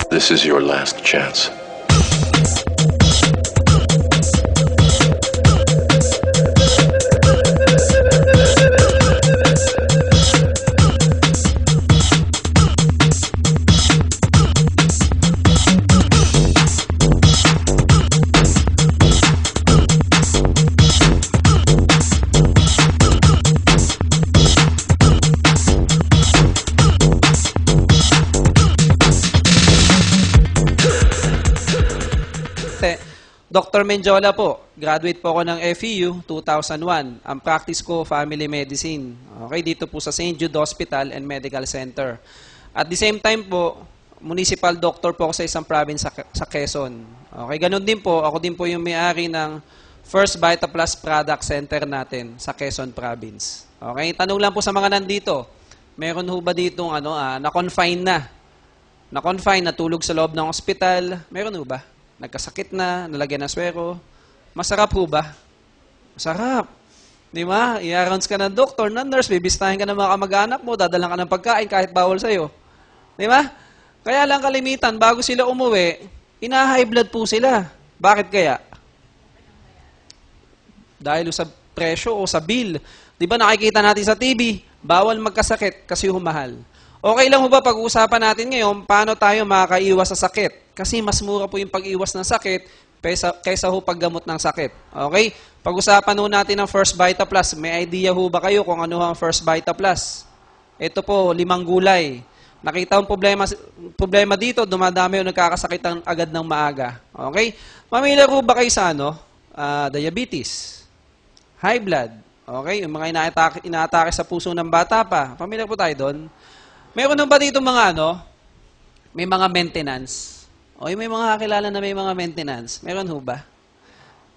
This is your last chance. Dr. Menjola po, graduate po ako ng FEU 2001. Ang practice ko, family medicine. Okay, dito po sa St. Jude Hospital and Medical Center. At the same time po, municipal doctor po ako sa isang province sa Quezon. Okay, ganun din po, ako din po yung may-ari ng First VitaPlus Product Center natin sa Quezon Province. Okay, tanong lang po sa mga nandito, meron ho ba ditong na-confine na? Na-confine, natulog sa loob ng ospital, meron ho ba? Nagkasakit na, nalagyan ng swero. Masarap ho ba? Masarap. Di ba? I-rounds ka ng doktor, ng nurse, bibistahin ka ng mga kamag-anak mo, dadalang ka ng pagkain kahit bawal sa'yo. Di ba? Kaya lang kalimitan, bago sila umuwi, ina-high blood po sila. Bakit kaya? Dahil sa presyo o sa bill. Di ba nakikita natin sa TV, bawal magkasakit kasi humahal. Okay lang ho ba pag-uusapan natin ngayon, paano tayo makakaiwas sa sakit? Kasi mas mura po yung pag-iwas ng sakit kaysa ho paggamot ng sakit. Okay? Pag-usapan ho natin ng First VitaPlus. May idea ho ba kayo kung ano ang First VitaPlus? Ito po, 5 gulay. Nakita ang problema dito, dumadami yung nagkakasakit agad ng maaga. Okay? Familiar ho ba kayo sa diabetes? High blood. Okay? Yung mga inaatake sa puso ng bata pa. Familiar po tayo doon? Meron ba dito mga may mga maintenance? O may mga kakilala na may mga maintenance? Meron ho ba?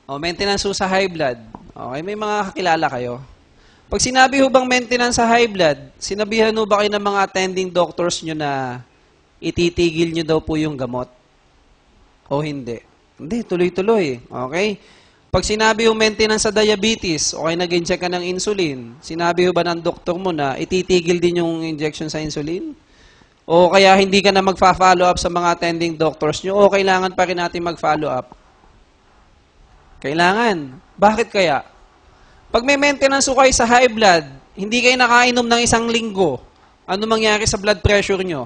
O maintenance ho sa high blood. Okay, may mga kakilala kayo. Pag sinabi ho bang maintenance sa high blood, sinabihan ho ba kayo ng mga attending doctors nyo na ititigil nyo daw po yung gamot? O hindi? Hindi, tuloy-tuloy. Okay? Pag sinabi ho maintenance sa diabetes, okay, nag-inject ka ng insulin, sinabi ho ba ng doktor mo na ititigil din yung injection sa insulin? O kaya hindi ka na magfa-follow up sa mga attending doctors nyo, o kailangan pa rin natin mag-follow up? Kailangan. Bakit kaya? Pag may maintenance ho kayo sa high blood, hindi kayo nakainom ng 1 linggo, ano mangyari sa blood pressure nyo?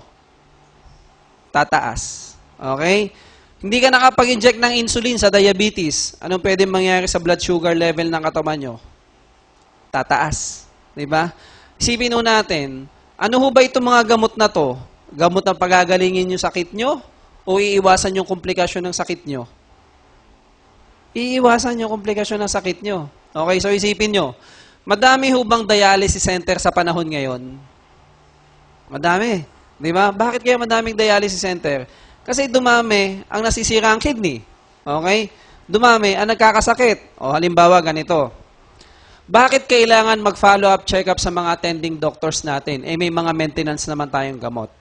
Tataas. Okay? Hindi ka nakapag-inject ng insulin sa diabetes, anong pwede mangyari sa blood sugar level ng katawan nyo? Tataas. Diba? Isipin ho natin, ano ho ba itong mga gamot na to? Gamot na pagagalingin yung sakit nyo? O iiwasan yung komplikasyon ng sakit nyo? Iiwasan yung komplikasyon ng sakit nyo. Okay, so isipin nyo, madami ho bang dialysis center sa panahon ngayon? Madami. Diba? Bakit kaya madaming dialysis center? Kasi dumami ang nasisira ang kidney. Okay? Dumami ang nagkakasakit. O halimbawa ganito. Bakit kailangan mag-follow-up check-up sa mga attending doctors natin? Eh may mga maintenance naman tayong gamot.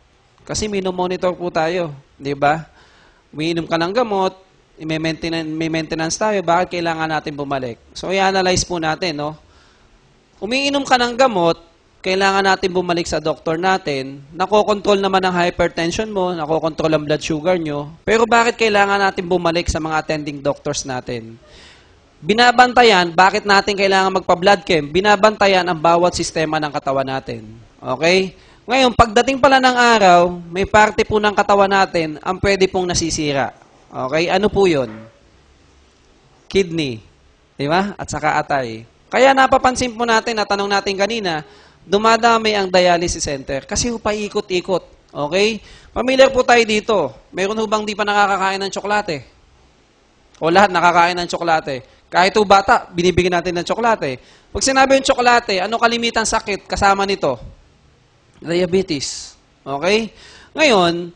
Kasi minomonitor po tayo. Di ba? Umiinom ka ng gamot, may maintenance tayo, bakit kailangan natin bumalik? So i-analyze po natin. No? Umiinom ka ng gamot, kailangan natin bumalik sa doktor natin, nakokontrol naman ang hypertension mo, nakokontrol ang blood sugar nyo, pero bakit kailangan natin bumalik sa mga attending doctors natin? Binabantayan, bakit natin kailangan magpa-blood chem? Binabantayan ang bawat sistema ng katawan natin. Okay? Ngayon, pagdating pala ng araw, may parte po ng katawan natin ang pwede pong nasisira. Okay? Ano po yun? Kidney. Di ba? At saka atay. Kaya napapansin po natin, natanong natin kanina, dumadami ang dialysis center kasi paikot-ikot. Okay? Familiar po tayo dito. Meron ho bang di pa nakakakain ng tsokolate? O lahat nakakain ng tsokolate? Kahit ho bata, binibigyan natin ng tsokolate. Pag sinabi yung tsokolate, ano kalimitan sakit kasama nito? Diabetes. Okay? Ngayon,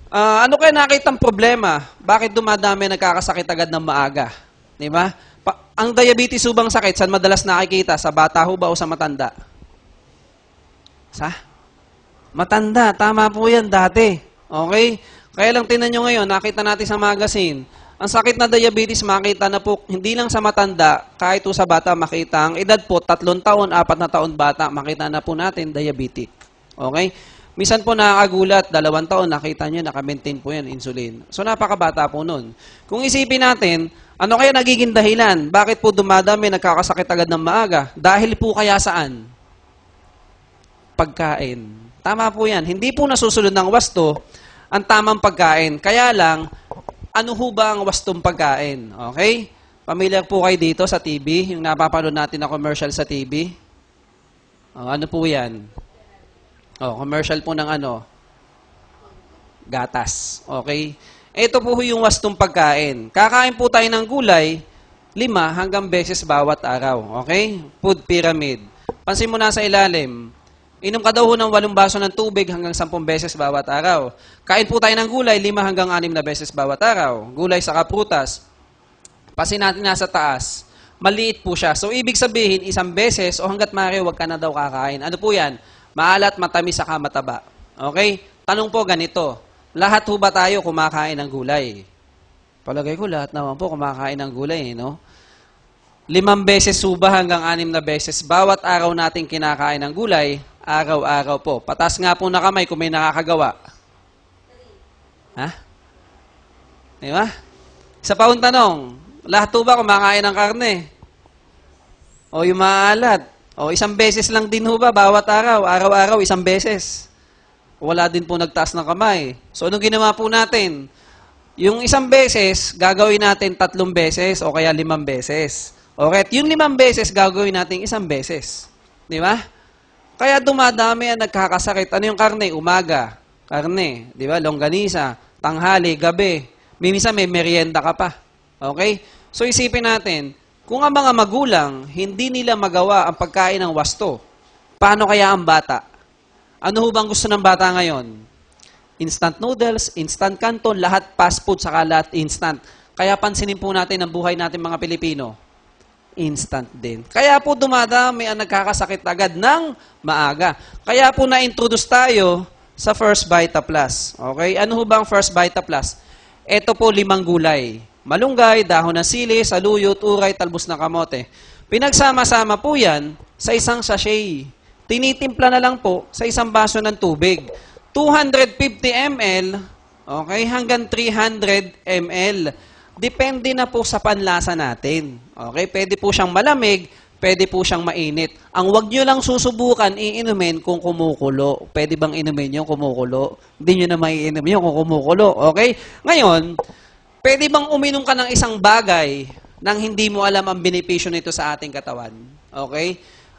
ano kaya nakitang problema? Bakit dumadami nagkakasakit agad ng maaga? Di ba? Ang diabetes ho bang sakit, saan madalas nakikita? Sa bata ho ba o sa matanda? Sa? Matanda. Tama po yan dati. Okay? Kaya lang tinan nyo ngayon, nakita natin sa magazine, ang sakit na diabetes makita na po, hindi lang sa matanda, kahit po sa bata makita. Ang edad po, 3 taon, 4 na taon bata, makita na po natin diabetic. Okay? Minsan po nakakagulat, 2 taon, nakita nyo, naka-maintain po yan, insulin. So napakabata po nun. Kung isipin natin, ano kaya nagiging dahilan? Bakit po dumadami, nagkakasakit agad ng maaga? Dahil po kaya saan? Pagkain. Tama po yan. Hindi po nasusunod ng wasto ang tamang pagkain. Kaya lang, ano ho ba ang wastong pagkain? Okay? Pamilyar po kayo dito sa TV, yung napapanood natin na commercial sa TV. Ano po yan? Commercial po ng ano? Gatas. Okay? Ito po yung wastong pagkain. Kakain po tayo ng gulay, 5 hanggang beses bawat araw. Okay? Food pyramid. Pansin mo na sa ilalim, inom ka daw ho ng 8 baso ng tubig hanggang 10 beses bawat araw. Kain po tayo ng gulay, 5 hanggang 6 na beses bawat araw. Gulay sa prutas. Pasin natin nasa taas, maliit po siya. So, ibig sabihin, 1 beses o hanggat maaari, huwag ka na daw kakain. Ano po yan? Maalat, matamis, saka mataba. Okay? Tanong po ganito, lahat ho ba tayo kumakain ng gulay? Palagay ko, lahat naman po kumakain ng gulay, no? 5 beses suba hanggang 6 na beses. Bawat araw natin kinakain ng gulay, araw-araw po. Patas nga po na kamay kung may nakakagawa. Ha? Di ba? Isa pa akong tanong, lahat po ba kumakain ng karne? O yung maalat? O 1 beses lang din ho ba bawat araw? Araw-araw, 1 beses. Wala din po nagtaas ng kamay. So, anong ginawa po natin? Yung 1 beses, gagawin natin 3 beses o kaya 5 beses. Okay? Yung 5 beses, gagawin natin 1 beses. Di ba? Kaya dumadami ang nagkakasakit. Ano yung karne? Umaga. Karne. Di ba? Longganisa. Tanghali, gabi. Minsan may merienda ka pa. Okay? So isipin natin, kung ang mga magulang, hindi nila magawa ang pagkain ng wasto, paano kaya ang bata? Ano ho bang gusto ng bata ngayon? Instant noodles, instant canton, lahat fast food, saka lahat instant. Kaya pansinin po natin ang buhay natin mga Pilipino. Instant din. Kaya po dumadami ang nagkakasakit agad ng maaga. Kaya po na-introduce tayo sa First Vita Plus. Okay? Ano ho bang First Vita Plus? Ito po 5 gulay. Malunggay, dahon ng sili, saluyot, uray, talbos ng kamote. Pinagsama-sama po yan sa isang sachet. Tinitimpla na lang po sa 1 baso ng tubig. 250 ml, okay, hanggang 300 ml. Depende na po sa panlasa natin. Okay? Pwede po siyang malamig, pwede po siyang mainit. Ang wag nyo lang susubukan, iinumin kung kumukulo. Pwede bang inumin yung kumukulo? Hindi nyo na maiinom yung kung kumukulo. Okay? Ngayon, pwede bang uminom ka ng isang bagay nang hindi mo alam ang benepisyo nito sa ating katawan? Okay?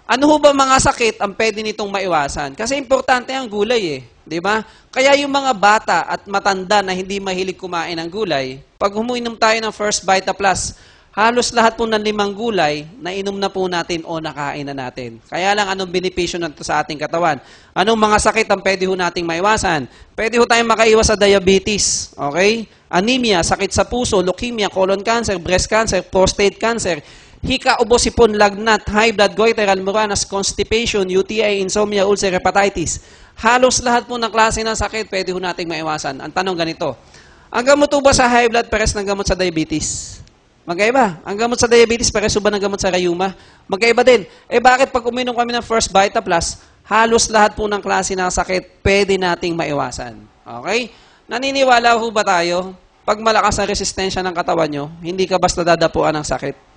Ano ho ba mga sakit ang pwede nitong maiwasan? Kasi importante ang gulay eh. Di ba? Kaya yung mga bata at matanda na hindi mahilig kumain ng gulay, pag huminom tayo ng First Vita Plus, halos lahat po ng 5 gulay, nainom na po natin o nakain na natin. Kaya lang, anong benepisyo nito sa ating katawan? Anong mga sakit ang pwede ho nating maiwasan? Pwede ho tayong makaiwas sa diabetes, okay? Anemia, sakit sa puso, leukemia, colon cancer, breast cancer, prostate cancer, hika, ubo, sipon, lagnat, high blood, goiter, almoranas, constipation, UTI, insomnia, ulcer, hepatitis. Halos lahat po ng klase ng sakit pwede ho nating maiwasan. Ang tanong ganito, ang gamot ho ba sa high blood pares ng gamot sa diabetes? Magkaiba. Ang gamot sa diabetes, pares ba ng gamot sa rheuma? Magkaiba din. Eh bakit pag uminom kami ng First Vita Plus, halos lahat po ng klase ng sakit pwede nating maiwasan? Okay? Naniniwala ho ba tayo? Pag malakas ang resistensya ng katawan nyo, hindi ka basta dadapuan ng sakit.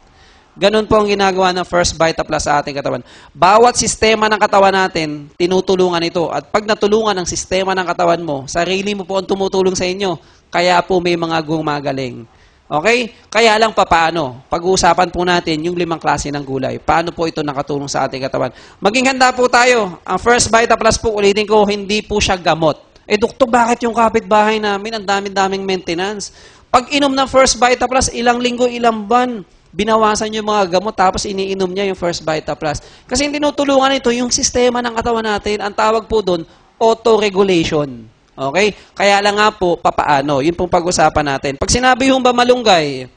Ganun po ang ginagawa ng First Vita Plus sa ating katawan. Bawat sistema ng katawan natin, tinutulungan ito. At pag natulungan ang sistema ng katawan mo, sarili mo po ang tumutulong sa inyo. Kaya po may mga gumagaling. Okay? Kaya lang papaano? Pag-uusapan po natin yung 5 klase ng gulay. Paano po ito nakatulong sa ating katawan? Maging handa po tayo. Ang First Vita Plus po, ulitin ko, hindi po siya gamot. Eh, doktor, bakit yung kapitbahay namin, ang daming maintenance? Pag inom ng First Vita Plus, ilang linggo, ilang buwan, binawasan yung mga gamot, tapos iniinom niya yung First Vita Plus. Kasi yung tinutulungan ito, yung sistema ng katawan natin, ang tawag po doon, auto-regulation. Okay? Kaya lang nga po, papaano? Yun pong pag-usapan natin. Pag sinabi yung ba malunggay,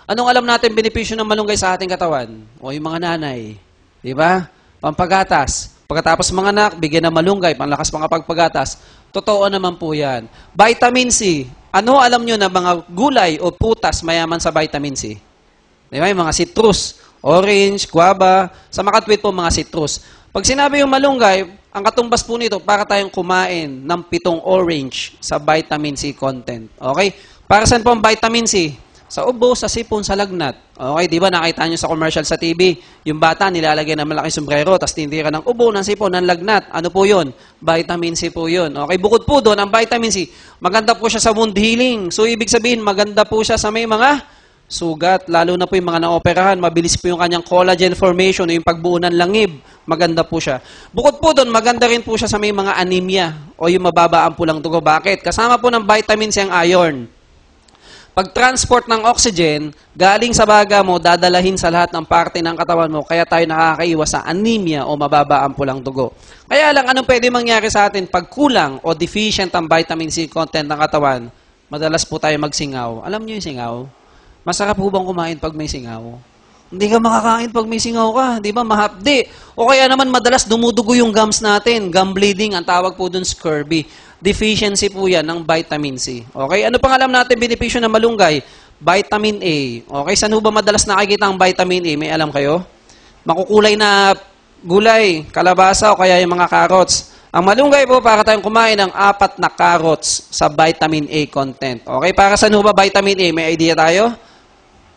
anong alam natin benepisyo ng malunggay sa ating katawan? O yung mga nanay. Di ba? Pampagatas. Pagkatapos mga anak, bigyan ng malunggay, panlakas mga pagpagatas. Totoo naman po yan. Vitamin C. Ano alam nyo na mga gulay o putas mayaman sa vitamin C? Di ba? Yung mga citrus, orange, guava, sa makatwid po mga citrus. Pag sinabi yung malunggay, ang katumbas po nito, para tayong kumain ng 7 orange sa vitamin C content. Okay? Para saan po ang vitamin C? Sa ubo, sa sipon, sa lagnat. Okay, di ba nakita nyo sa commercial sa TV, yung bata nilalagay ng malaking sombrero, tapos tindira ng ubo, ng sipon, ng lagnat. Ano po yun? Vitamin C po yun. Okay, bukod po doon, ang vitamin C, maganda po siya sa wound healing. So, ibig sabihin, maganda po siya sa may mga sugat, lalo na po yung mga naoperahan, mabilis po yung kanyang collagen formation, yung pagbuo ng langib, maganda po siya. Bukod po doon, maganda rin po siya sa may mga anemia o yung mababa ang pulang dugo. Bakit? Kasama po ng vitamin C ang iron. Pag-transport ng oxygen, galing sa baga mo, dadalahin sa lahat ng parte ng katawan mo, kaya tayo nakakaiwas sa anemia o mababa ang pulang dugo. Kaya lang, anong pwede mangyari sa atin pag kulang o deficient ang vitamin C content ng katawan? Madalas po tayo magsingaw. Alam niyo yung singaw? Masarap po bang kumain pag may singaw? Hindi ka makakain pag may singaw ka, di ba? Mahapdi. O kaya naman madalas dumudugo yung gums natin. Gum bleeding, ang tawag po dun scurvy. Deficiency po yan ng vitamin C. Okay? Ano pang alam natin benepisyo ng malunggay? Vitamin A. Okay? Saan ho ba madalas nakikita ang vitamin A? May alam kayo? Makukulay na gulay, kalabasa o kaya yung mga carrots. Ang malunggay po, para tayong kumain ng 4 na carrots sa vitamin A content. Okay? Para saan ho ba vitamin A? May idea tayo?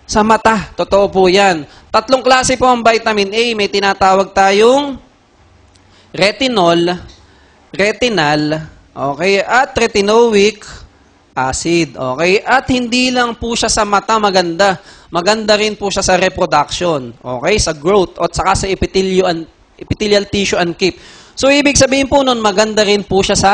Sa mata. Totoo po yan. 3 klase po ang vitamin A. May tinatawag tayong retinol, retinal, okay, at retinoic acid. Okay? At hindi lang po siya sa mata maganda. Maganda rin po siya sa reproduction. Okay? Sa growth at saka sa epithelial tissue and keep. So, ibig sabihin po nun, maganda rin po siya sa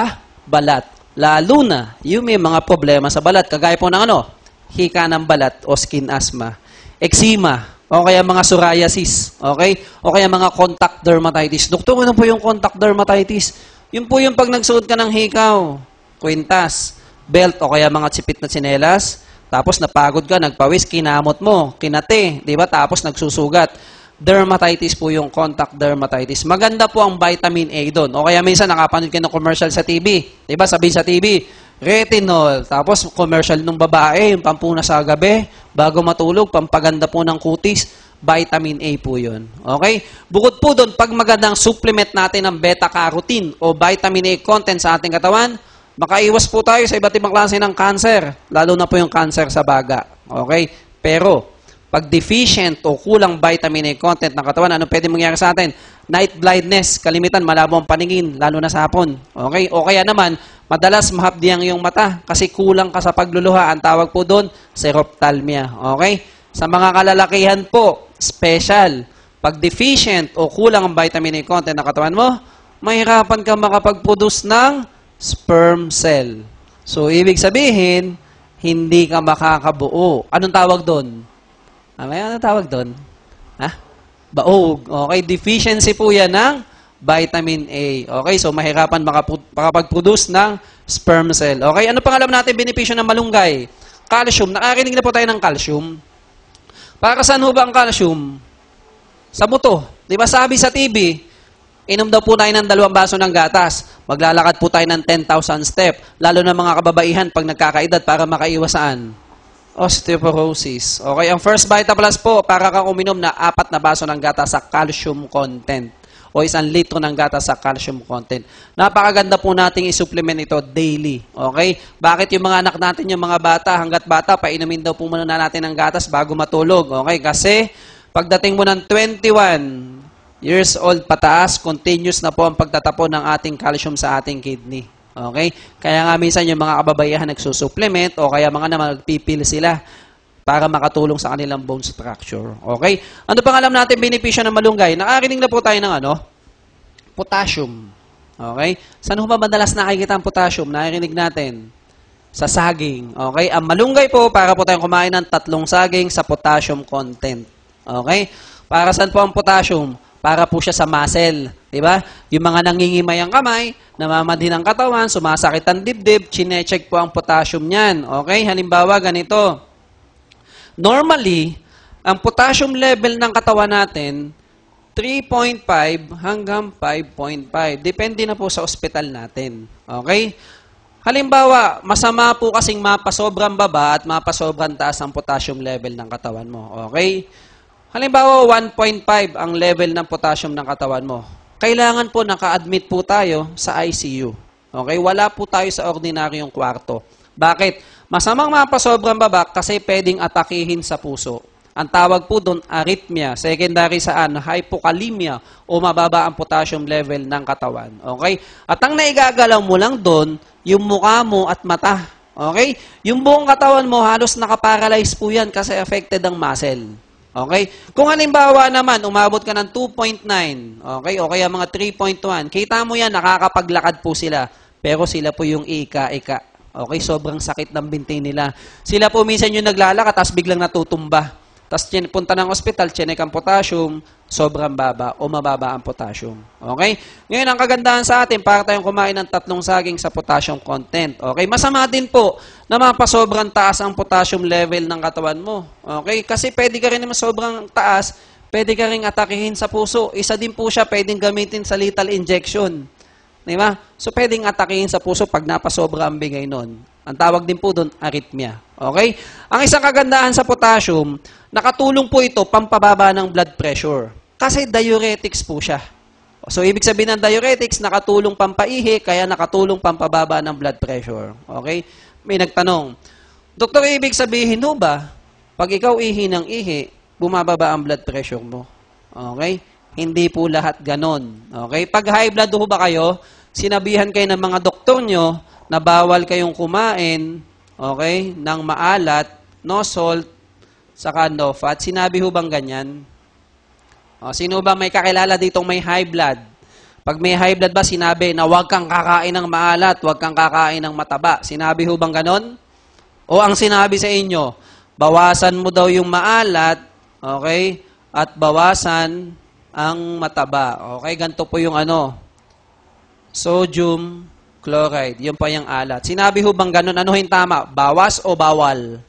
balat. Lalo na, yung may mga problema sa balat. Kagaya po ng ano? Hika ng balat o skin asthma. Eczema. O kaya mga psoriasis. Okay? O kaya mga contact dermatitis. Doktor, ano po yung contact dermatitis? Yun po yung pag nagsuot ka ng hikaw, kwintas, belt, o kaya mga tsipit na tsinelas, tapos napagod ka, nagpawis, kinamot mo, kinate, di ba? Tapos nagsusugat. Dermatitis po yung contact dermatitis. Maganda po ang vitamin A doon. O kaya minsan nakapanood kayo ng commercial sa TV. Di ba? Sabihin sa TV, retinol. Tapos commercial ng babae, yung pampuna sa gabi, bago matulog, pampaganda po ng kutis. Vitamin A po yun. Okay? Bukod po doon, pag magandang supplement natin ng beta-carotene o vitamin A content sa ating katawan, makaiwas po tayo sa iba't ibang klase ng cancer, lalo na po yung cancer sa baga. Okay? Pero, pag deficient o kulang vitamin A content ng katawan, ano pwede mangyari sa atin? Night blindness, kalimitan, malabo ang paningin, lalo na sa hapon. Okay? O kaya naman, madalas mahapdi ang iyong mata kasi kulang ka sa pagluluha. Ang tawag po doon, serophthalmia. Okay? Sa mga kalalakihan po, special. Pag deficient o kulang ang vitamin A content ng katawan mo, mahirapan ka makapag-produce ng sperm cell. So, ibig sabihin, hindi ka makakabuo. Anong tawag doon? Anong tawag doon? Ha? Baog. Okay, deficiency po yan ng vitamin A. Okay, so mahirapan makapag-produce ng sperm cell. Okay, ano pang alam natin benepisyo ng malunggay? Calcium. Nakarinig na po tayo ng calcium. Para saan ho ba ang calcium? Sa buto. Di ba sabi sa TV, inom daw po tayo ng 2 baso ng gatas. Maglalakad po tayo ng 10,000 step. Lalo na mga kababaihan pag nagkakaedad para makaiwas saan? Osteoporosis. Okay, ang First Vita Plus po, para kang uminom na 4 na baso ng gatas sa calcium content. O 1 litro ng gatas sa calcium content. Napakaganda po nating isupplement ito daily. Okay? Bakit yung mga anak natin, yung mga bata, hanggat bata, painumin daw po muna natin ng gatas bago matulog. Okay? Kasi, pagdating mo ng 21 years old pataas, continuous na po ang pagtatapon ng ating calcium sa ating kidney. Okay? Kaya nga minsan yung mga kababaihan nagsusupplement o kaya mga naman nagpipil sila para makatulong sa kanilang bone structure. Okay? Ano pang alam natin benepisyo ng malunggay? Nakarinig na po tayo ng ano? Potassium. Okay? Saan ho ba madalas nakikita ang potassium? Nakirinig natin? Sa saging. Okay? Ang malunggay po, para po tayong kumain ng 3 saging sa potassium content. Okay? Para saan po ang potassium? Para po siya sa muscle. Diba? Yung mga nangingimay ang kamay, namamadhin ang katawan, sumasakit ang dibdib, chinecheck po ang potassium niyan. Okay? Halimbawa, ganito. Normally, ang potassium level ng katawan natin, 3.5 hanggang 5.5. Depende na po sa ospital natin. Okay? Halimbawa, masama po kasing mapasobrang baba at mapasobrang taas ang potassium level ng katawan mo. Okay? Halimbawa, 1.5 ang level ng potassium ng katawan mo. kailangan po naka-admit po tayo sa ICU. Okay? Wala po tayo sa ordinaryong kwarto. Bakit? Masamang mapasobrang baba kasi pwedeng atakihin sa puso. Ang tawag po doon, arrhythmia. Secondary saan? Hypokalemia o mababa ang potassium level ng katawan. Okay? At ang naigagalaw mo lang doon, yung mukha mo at mata. Okay? Yung buong katawan mo, halos nakaparalyze po yan kasi affected ang muscle. Okay? Kung halimbawa naman, umabot ka ng 2.9, okay? O kaya mga 3.1, kita mo yan, nakakapaglakad po sila. Pero sila po yung ika-ika. Okay? Sobrang sakit ng binti nila. Sila po minsan yung naglalakad, tapos biglang natutumba. Tapos punta ng ospital, chinek ang potassium, sobrang baba o mababa ang potassium. Okay? Ngayon, ang kagandahan sa atin, para tayong kumain ng 3 saging sa potassium content. Okay? Masama din po na mapasobrang taas ang potassium level ng katawan mo. Okay? Kasi pwede ka rin naman sobrang taas, pwede ka rin atakihin sa puso. Isa din po siya pwedeng gamitin sa lethal injection. Diba? So, pwedeng atakihin sa puso pag napasobra ang bigay nun. Ang tawag din po doon, arrhythmia. Okay? Ang isang kagandahan sa potassium, nakatulong po ito pampababa ng blood pressure. Kasi diuretics po siya. So, ibig sabihin ng diuretics, nakatulong pampaihi, kaya nakatulong pampababa ng blood pressure. Okay? May nagtanong, Doktor, ibig sabihin ho ba, pag ikaw ihi ng ihi, bumababa ang blood pressure mo? Okay? Hindi po lahat ganon. Okay? Pag high blood ho ba kayo, sinabihan kayo ng mga doktor nyo na bawal kayong kumain, okay, ng maalat, no salt, saka no fat. Sinabi ho bang ganyan? O, sino ba may kakilala ditong may high blood? Pag may high blood ba, sinabi na huwag kang kakain ng maalat, huwag kang kakain ng mataba. Sinabi ho bang ganon? O ang sinabi sa inyo, bawasan mo daw yung maalat, okay, at bawasan ang mataba. Okay, ganito po yung sodium chloride. Yun pa yung alat. Sinabi ho bang ganun? Ano yung tama? Bawas o bawal?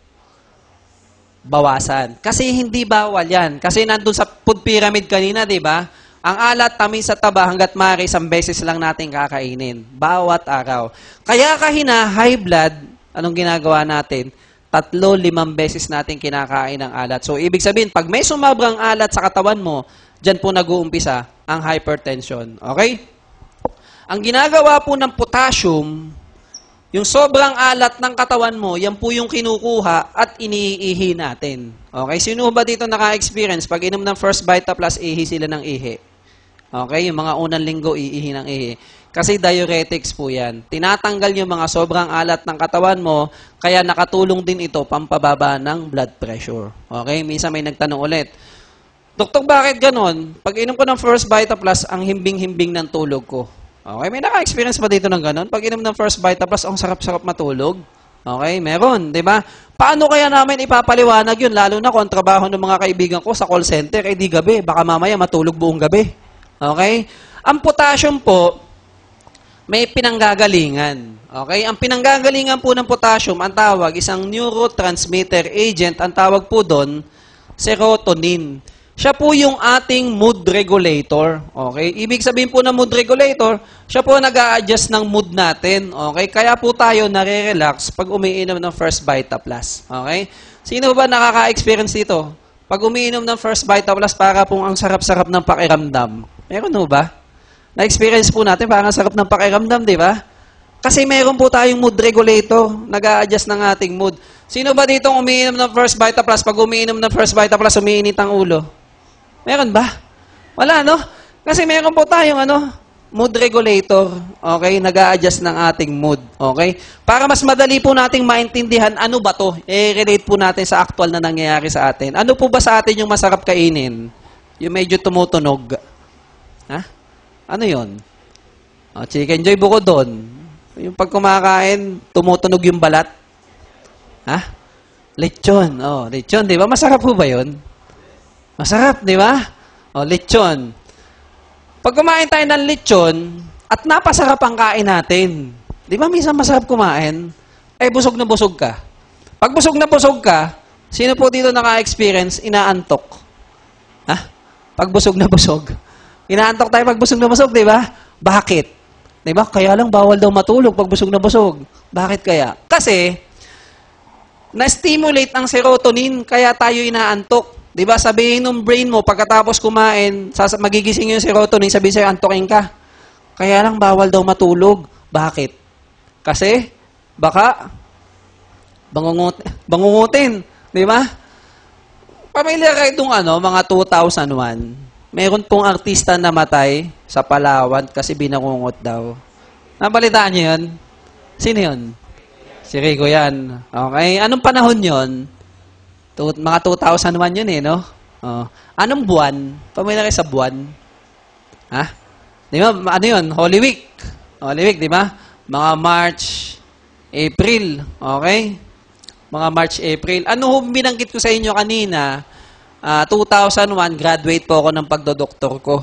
Bawasan. Kasi hindi bawal yan. Kasi nandun sa food pyramid kanina, di ba? Ang alat, tamis sa taba, hanggat maaari, 1 beses lang natin kakainin. Bawat araw. Kaya kahina, high blood, anong ginagawa natin? 3-5 beses natin kinakain ng alat. So, ibig sabihin, pag may sumabrang alat sa katawan mo, dyan po nag-uumpisa ang hypertension. Okay? Ang ginagawa po ng potassium, yung sobrang alat ng katawan mo, yan po yung kinukuha at iniihi natin. Okay? Sino ba dito naka-experience? Pag inom ng First Vita Plus, ihi sila ng ihi. Okay? Yung mga unang linggo, iihi ng ihi. Kasi diuretics po yan. Tinatanggal yung mga sobrang alat ng katawan mo, kaya nakatulong din ito pampababa ng blood pressure. Okay? Minsan may nagtanong ulit, Doktor, bakit ganon? Pag inom ko ng First Vita Plus, ang himbing-himbing ng tulog ko. Okay, may naka-experience ba dito ng ganon? Pag inom ng First Vita Plus, ang sarap-sarap matulog. Okay, meron, di ba? Paano kaya namin ipapaliwanag yun? Lalo na kung trabaho ng mga kaibigan ko sa call center, di gabi, baka mamaya matulog buong gabi. Okay? Ang potassium po, may pinanggagalingan. Okay? Ang pinanggagalingan po ng potassium, ang tawag, isang neurotransmitter agent, ang tawag po doon, serotonin. Siya po yung ating mood regulator. Okay? Ibig sabihin po ng mood regulator, siya po nag-a-adjust ng mood natin. Okay? Kaya po tayo nare-relax pag umiinom ng First Vita Plus. Okay? Sino ba nakaka-experience dito? Pag umiinom ng First Vita Plus, para pong ang sarap-sarap ng pakiramdam. Meron ho ba? Na-experience po natin, parang sarap ng pakiramdam, di ba? Kasi meron po tayong mood regulator, nag-a-adjust ng ating mood. Sino ba dito umiinom ng First Vita Plus? Pag umiinom ng First Vita Plus, umiinit ang ulo. Meron ba? Wala, no? Kasi meron po tayong mood regulator. Okay? Nag-a-adjust ng ating mood. Okay? Para mas madali po nating maintindihan, ano ba to? I-relate po natin sa actual na nangyayari sa atin. Ano po ba sa atin yung masarap kainin? Yung medyo tumutunog. Ha? Ano yun? Chicken joy buko doon. Yung pag kumakain, tumutunog yung balat. Ha? Lechon. Lechon, di ba? Masarap po ba yun? Masarap, di ba? Lechon. Pag kumain tayo ng lechon, at napasarap ang kain natin, di ba minsan masarap kumain? Busog na busog ka. Pag busog na busog ka, sino po dito naka-experience, inaantok? Ha? Pag busog na busog. Inaantok tayo pag busog na busog, di ba? Bakit? Di ba? Kaya lang bawal daw matulog pag busog na busog. Bakit kaya? Kasi, na-stimulate ang serotonin, kaya tayo inaantok. Di ba, sabihin ng brain mo, pagkatapos kumain, magigising yung serotonin, sabihin sa'yo, antokin ka. Kaya lang, bawal daw matulog. Bakit? Kasi, baka, bangungutin. Di ba? Pamilya kayo itong mga 2001, meron pong artista namatay sa Palawan kasi binangungot daw. Nabalitaan niyo yun? Sino yun? Si Rico yan. Okay? Anong panahon yun? Mga 2001 yun no? Oh. Anong buwan? Pamilya kayo sa buwan? Ha? Di ba? Ano yun? Holy Week. Holy Week, di ba? Mga March, April. Okay? Mga March, April. Ano binanggit ko sa inyo kanina? 2001, graduate po ako ng pagdodoktor ko.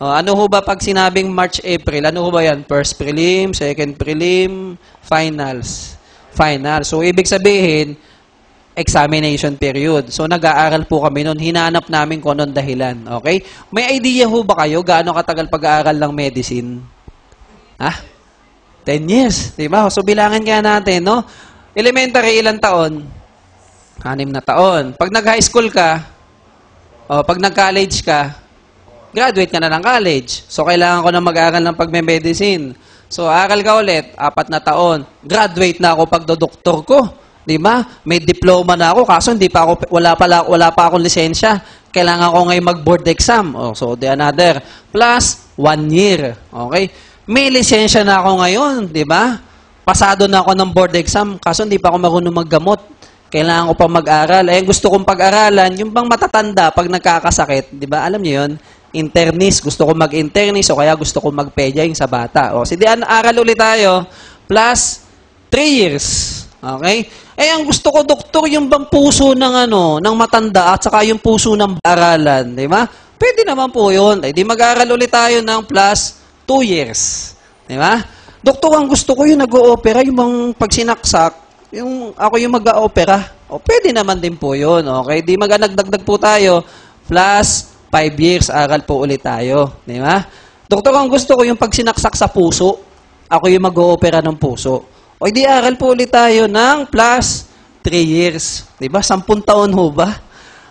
Ano ho ba pag sinabing March, April? Ano ho ba yan? First prelim, second prelim, finals. Final. So, ibig sabihin, examination period. So, nag-aaral po kami noon. Hinanap namin kung anong dahilan. Okay? May idea ho ba kayo gaano katagal pag-aaral ng medicine? 10 years. Diba? So, bilangan kaya natin, no? Elementary, ilang taon? 6 na taon. Pag nag-high school ka, pag nag-college ka, graduate ka na ng college. So, kailangan ko na mag-aaral ng pagme-medicine. So, aral ka ulit, 4 na taon. Graduate na ako pagdodoktor ko. Di ba? May diploma na ako, kaso wala pa akong lisensya. Kailangan ko ngayon mag-board exam. So, another. Plus, 1 year. Okay? May lisensya na ako ngayon. Di ba? Pasado na ako ng board exam, kaso hindi pa ako marunong maggamot. Kailangan ko pa mag-aral. Gusto kong pag-aralan, yung bang matatanda pag nagkakasakit, di ba? Alam niyo yun? Internist. Gusto ko mag-internist o kaya gusto ko mag-pedya yung sa bata. Aral ulit tayo. Plus, 3 years. Okay? Ang gusto ko, doktor, yung bang puso ng matanda at saka yung puso ng aralan. Di ba? Pwede naman po yun. Di mag-aral ulit tayo ng plus 2 years. Di ba? Doktor, ang gusto ko yung nag-o-opera, yung bang pag sinaksak, ako yung mag-o-opera. Pwede naman din po yun. Okay? Di nagdagdag po tayo. Plus 5 years, aral po ulit tayo. Di ba? Doktor, ang gusto ko yung pag sinaksak sa puso, ako yung mag-o-opera ng puso. Di aral po ulit tayo ng plus 3 years. Di ba? 10 taon ho ba?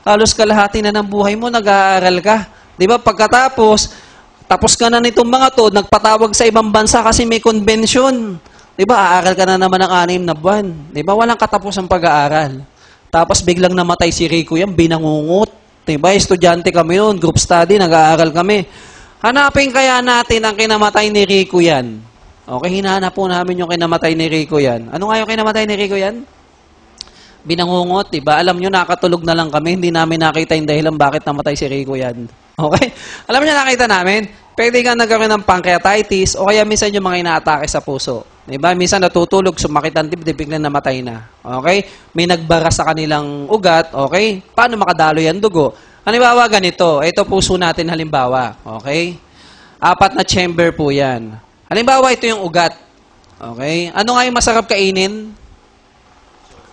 Halos kalahati na ng buhay mo, nag-aaral ka. Di ba? Pagkatapos, tapos ka na nitong mga to, nagpatawag sa ibang bansa kasi may convention. Di ba? Aaral ka na naman ng 6 na buwan. Di ba? Walang katapos ang pag-aaral. Tapos biglang namatay si Rico yan, binangungot. Di ba? Estudyante kami noon, group study, nag-aaral kami. Hanapin kaya natin ang kinamatay ni Rico yan. Okay, hinahanap po namin yung kinamatay ni Rico yan. Ano nga yung kinamatay ni Rico yan? Binangungot, diba? Alam nyo, nakatulog na lang kami. Hindi namin nakita yung dahilan bakit namatay si Rico yan. Okay? Alam nyo, nakita namin, pwede kang nagkaroon ng pancreatitis o kaya minsan yung mga inaatake sa puso. Diba? Minsan natutulog, sumakit ang dibdib, biglang namatay na. Okay? May nagbara sa kanilang ugat. Okay? Paano makadalo yan dugo? Halimbawa, ganito. Ito puso natin halimbawa. Okay? 4 na chamber po yan. Halimbawa, ito yung ugat. Okay? Ano nga yung masarap kainin?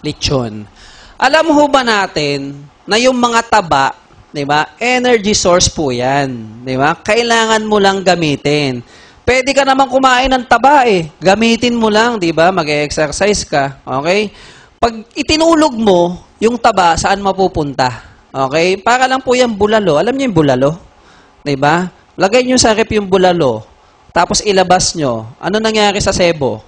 Lechon. Alam ho ba natin na yung mga taba, di ba? Energy source po yan. Di ba? Kailangan mo lang gamitin. Pwede ka naman kumain ng taba Gamitin mo lang, di ba? Mag-exercise ka. Okay? Pag itinulog mo, yung taba, saan mapupunta? Okay? Para lang po yung bulalo. Alam niyo yung bulalo? Di ba? Lagay niyo sa rep yung bulalo. Tapos ilabas nyo, ano nangyari sa sebo?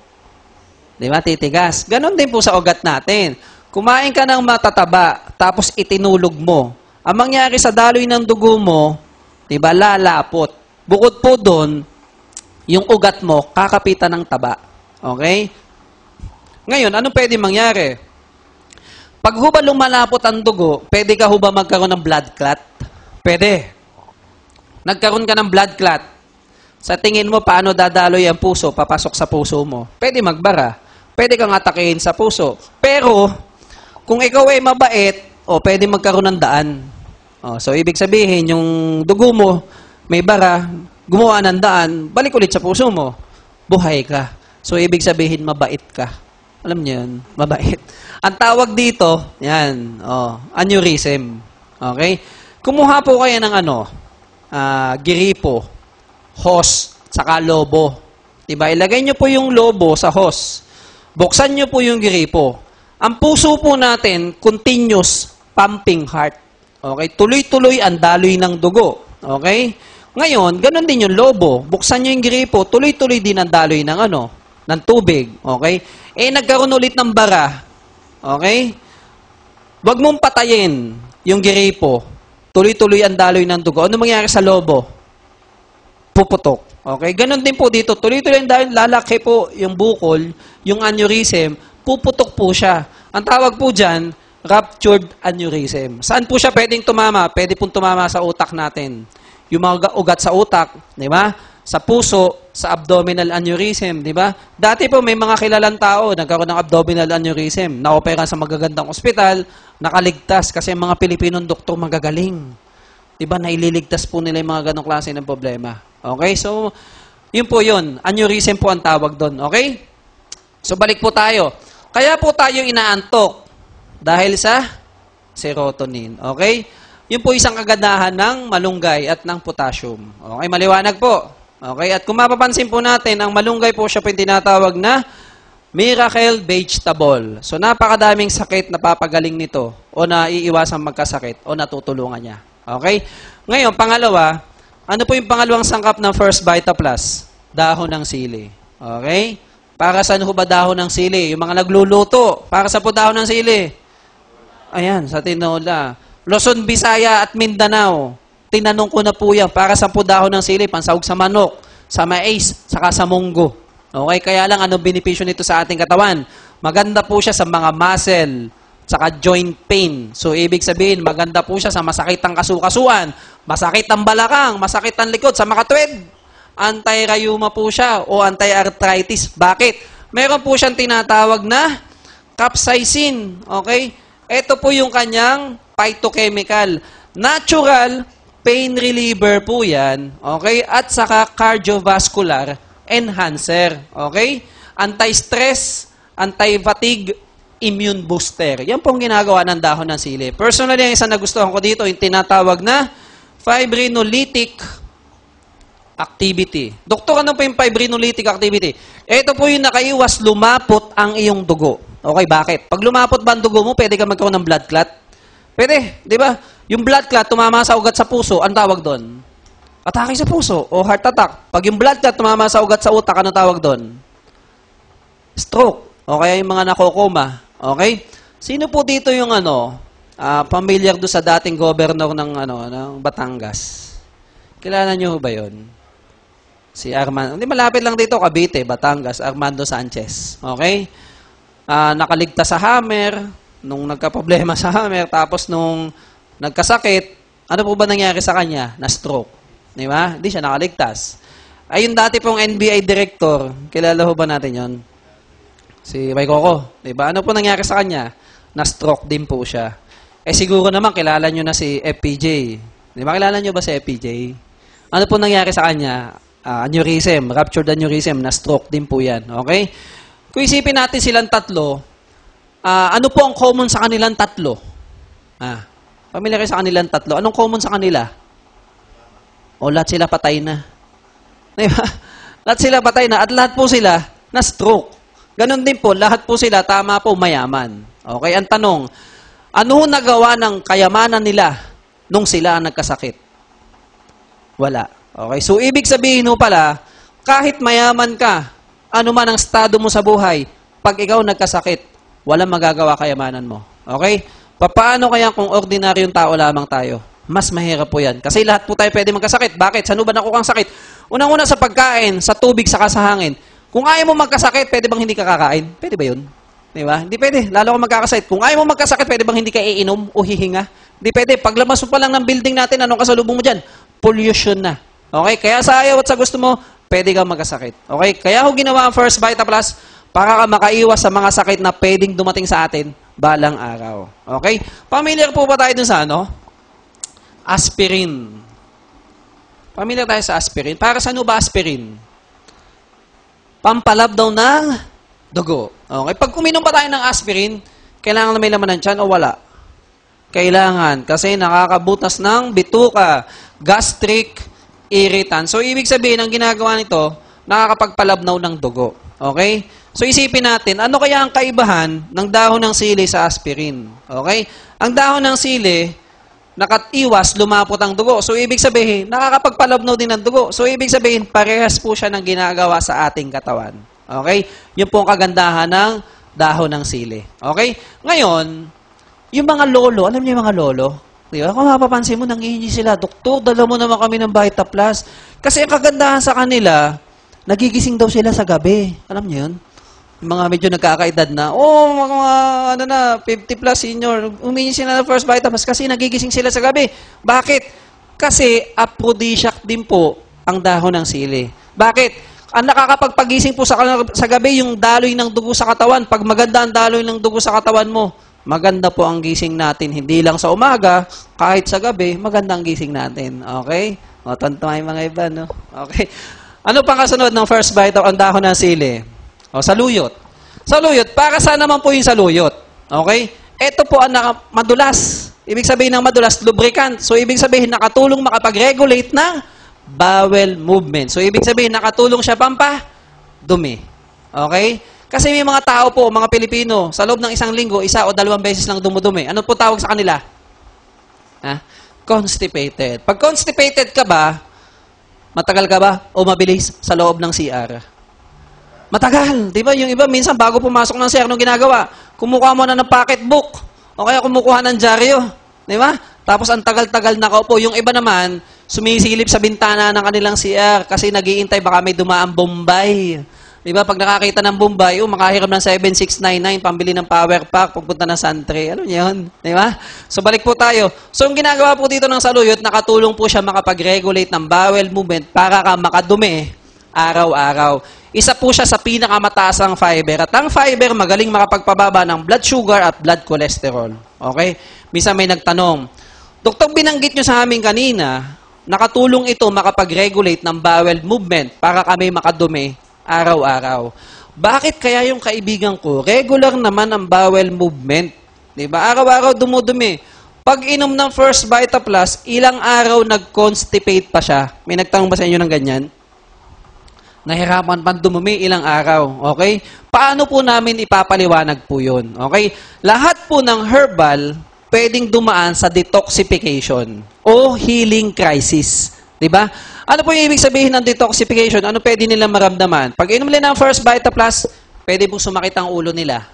Di ba? Titigas. Ganon din po sa ugat natin. Kumain ka ng matataba, tapos itinulog mo. Ang mangyari sa daloy ng dugo mo, di ba, lalapot. Bukod po doon, yung ugat mo, kakapitan ng taba. Okay? Ngayon, ano pwede mangyari? Pag huba lumalapot ang dugo, pwede ka huba magkaroon ng blood clot? Pwede. Nagkaroon ka ng blood clot. Sa tingin mo, paano dadaloy ang puso, papasok sa puso mo? Pwede magbara. Pwede kang atakihin sa puso. Pero, kung ikaw ay mabait, pwede magkaroon ng daan. So, ibig sabihin, yung dugo mo, may bara, gumawa ng daan, balik ulit sa puso mo. Buhay ka. So, ibig sabihin, mabait ka. Alam niyo yun? Mabait. Ang tawag dito, yan, aneurysm. Okay? Kumuha po kayo ng giripo, hose, saka lobo. Diba? Ilagay nyo po yung lobo sa hose. Buksan nyo po yung giripo. Ang puso po natin, continuous pumping heart. Okay? Tuloy-tuloy ang daloy ng dugo. Okay? Ngayon, ganun din yung lobo. Buksan nyo yung gripo, tuloy-tuloy din ang daloy ng ng tubig. Okay? Nagkaroon ulit ng bara. Okay? Huwag mong patayin yung gripo. Tuloy-tuloy ang daloy ng dugo. Ano mangyayari sa lobo? Puputok. Okay? Ganon din po dito. Tuloy-tuloy ang daloy, lalaki po yung bukol, yung aneurysm, puputok po siya. Ang tawag po dyan, ruptured aneurysm. Saan po siya pwedeng tumama? Pwede pong tumama sa utak natin. Yung mga ugat sa utak, di ba? Sa puso, sa abdominal aneurysm, di ba? Dati po may mga kilalang tao nagkaroon ng abdominal aneurysm, na-opera sa magagandang ospital, nakaligtas kasi mga Pilipinong doktor magagaling. Di ba? Naililigtas po nila yung mga ganong klase ng problema. Okay? So, yun po yun. Aneurysm po ang tawag doon. Okay? So, balik po tayo. Kaya po tayo inaantok dahil sa serotonin. Okay? Yun po isang kagandahan ng malunggay at ng potassium. Okay? Maliwanag po. Okay? At kung mapapansin po natin, ang malunggay po siya po yung tinatawag na miracle vegetable. So, napakadaming sakit na papagaling nito o naiiwasang magkasakit o natutulungan niya. Okay? Ngayon, pangalawa, ano po yung pangalawang sangkap ng First Vita Plus? Dahon ng sili. Okay? Para saan ho ba dahon ng sili? Yung mga nagluluto. Para sa po dahon ng sili? Ayan, sa tinola. Luzon, Visaya at Mindanao. Tinanong ko na po yan. Para sa po dahon ng sili? Pansahog sa manok, sa mais, saka sa munggo. Okay? Kaya lang, anong benepisyo nito sa ating katawan? Maganda po siya sa mga muscle, saka joint pain. So, ibig sabihin, maganda po siya sa masakit ang kasukasuan, masakit ang balakang, masakit ang likod, sa makatwid. Anti-rheuma po siya o anti-arthritis. Bakit? Meron po siyang tinatawag na capsaicin. Okay? Ito po yung kanyang phytochemical. Natural pain reliever po yan. Okay? At saka cardiovascular enhancer. Okay? Anti-stress, anti-fatigue, immune booster. Yan pong ginagawa ng dahon ng sili. Personally, ang isang nagustuhan ko dito, yung tinatawag na fibrinolytic activity. Doktor, ano po yung fibrinolytic activity? Ito po yung nakaiwas lumapot ang iyong dugo. Okay, bakit? Pag lumapot ba ang dugo mo, pwede ka magkaroon ng blood clot? Pwede, di ba? Yung blood clot, tumama sa ugat sa puso, ang tawag doon? Atake sa puso o heart attack. Pag yung blood clot, tumama sa ugat sa utak, ano tawag doon? Stroke. O kaya yung mga nakokoma. Okay? Sino po dito yung familiar do sa dating governor ng Batangas? Kilala niyo ba yon? Si Armando. Hindi, malapit lang dito, Cavite, Batangas, Armando Sanchez. Okay? Nakaligtas sa hammer, nung nagka-problema sa hammer, tapos nung nagkasakit, ano po ba nangyari sa kanya? Na-stroke. Di ba? Hindi siya nakaligtas. Ay, yung dati pong NBI director, kilala ho ba natin yon? Si May Coco, di ba? Ano po nangyari sa kanya? Na-stroke din po siya. Siguro naman, kilala nyo na si FPJ. Di ba? Kilala nyo ba si FPJ? Ano po nangyari sa kanya? Aneurysm, ruptured aneurysm, na-stroke din po yan. Okay? Kung isipin natin silang tatlo, ano po ang common sa kanilang tatlo? Pamilya kayo sa kanilang tatlo. Anong common sa kanila? O, lahat sila patay na. Di ba? Lahat sila patay na at lahat po sila na-stroke. Ganon din po, lahat po sila, tama po, mayaman. Okay, ang tanong, ano nagawa ng kayamanan nila nung sila ang nagkasakit? Wala. Okay, so ibig sabihin mo pala, kahit mayaman ka, ano man ang estado mo sa buhay, pag ikaw nagkasakit, walang magagawa kayamanan mo. Okay? Paano kaya kung ordinaryong tao lamang tayo? Mas mahirap po yan. Kasi lahat po tayo pwede magkasakit. Bakit? Saan ba nakuha ang sakit? Unang-una sa pagkain, sa tubig, saka sa hangin. Kung ayaw mo magkasakit, pwede bang hindi ka kakain? Pwede ba yun? Di ba? Hindi pwede. Lalo kang magkakasakit. Kung ayaw mo magkasakit, pwede bang hindi ka iinom o hihinga? Hindi pwede. Paglabas mo pa lang ng building natin, anong kasalubong mo dyan? Pollution na. Okay? Kaya sa ayaw at sa gusto mo, pwede kang magkasakit. Okay? Kaya ako ginawa ang First Vita Plus para ka makaiwas sa mga sakit na pwedeng dumating sa atin balang araw. Okay? Familiar po ba tayo dun sa aspirin. Familiar tayo sa aspirin. Para saan ba aspirin? Pampalab daw ng dugo. Okay? Pag uminom pa tayo ng aspirin, kailangan na may laman ng tiyan o wala? Kailangan. Kasi nakakabutas ng bituka, gastric irritant. So, ibig sabihin, ang ginagawa nito, nakakapagpalabnaw ng dugo. Okay? So, isipin natin, ano kaya ang kaibahan ng dahon ng sili sa aspirin? Okay? Ang dahon ng sili, nakatiwas, lumapot ang dugo. So, ibig sabihin, nakakapagpalabnaw din ng dugo. So, ibig sabihin, parehas po siya ng ginagawa sa ating katawan. Okay? Yun po ang kagandahan ng dahon ng sili. Okay? Ngayon, yung mga lolo, alam niyo yung mga lolo? Di ba? Kung mapapansin mo, nangihingi sila, Doktor, dala mo naman kami ng Vita Plus. Kasi ang kagandahan sa kanila, nagigising daw sila sa gabi. Alam niyo yun? Yung mga medyo nagkakaedad na, mga 50 plus senior, umihingi sila ng first Vita Plus kasi nagigising sila sa gabi. Bakit? Kasi aphrodisiac din po ang dahon ng sili. Bakit? Ang nakakapagpagising po sa gabi, yung daloy ng dugo sa katawan. Pag maganda ang daloy ng dugo sa katawan mo, maganda po ang gising natin. Hindi lang sa umaga, kahit sa gabi, maganda ang gising natin. Okay? O, tantuay mga iba, no? Okay. Ano pang kasunod ng first bite ang dahon ng sili? O, saluyot. Saluyot, para saan naman po yung saluyot? Okay? Ito po ang madulas. Ibig sabihin ng madulas, lubricant. So, ibig sabihin, nakatulong makapag-regulate ng bowel movement. So, ibig sabihin, nakatulong siya dumi. Okay? Kasi may mga tao po, mga Pilipino, sa loob ng isang linggo, 1 o 2 beses lang dumudumi. Ano po tawag sa kanila? Constipated. Pag constipated ka ba, matagal ka ba o mabilis sa loob ng CR? Matagal. Di ba? Yung iba, minsan bago pumasok ng CR, anong ginagawa? Kumukuha mo na ng pocketbook. O kaya kumukuha ng dyaryo. Di ba? Tapos ang tagal-tagal nakaupo. Yung iba naman, sumisilip sa bintana ng kanilang CR kasi nag-iintay baka may dumaang Bombay. Di ba? Pag nakakita ng Bombay, makahiram ng 7699, pambili ng power pack, pagpunta ng Santry. Ano yun? Di ba? So, balik po tayo. So, ang ginagawa po dito ng saluyot, nakatulong po siya makapag-regulate ng bowel movement para ka makadumi araw-araw. Isa po siya sa pinakamataas ang fiber. At ang fiber, magaling makapagpababa ng blood sugar at blood cholesterol. Okay? Minsan may nagtanong, Doktor, binanggit nyo sa amin kanina, nakatulong ito makapag-regulate ng bowel movement para kami makadumi araw-araw. Bakit kaya yung kaibigan ko, regular naman ang bowel movement? Diba? Araw-araw dumudumi. Pag inom ng first Vita Plus, ilang araw nag-constipate pa siya. May nagtanong ba sa inyo ng ganyan? Nahirapan pang dumumi ilang araw. Okay? Paano po namin ipapaliwanag po yun? Okay? Lahat po ng herbal, pwedeng dumaan sa detoxification o healing crisis. Diba? Ano po yung ibig sabihin ng detoxification? Ano pwede nilang maramdaman? Pag inom nila ng first Vita Plus, pwede pong sumakit ang ulo nila.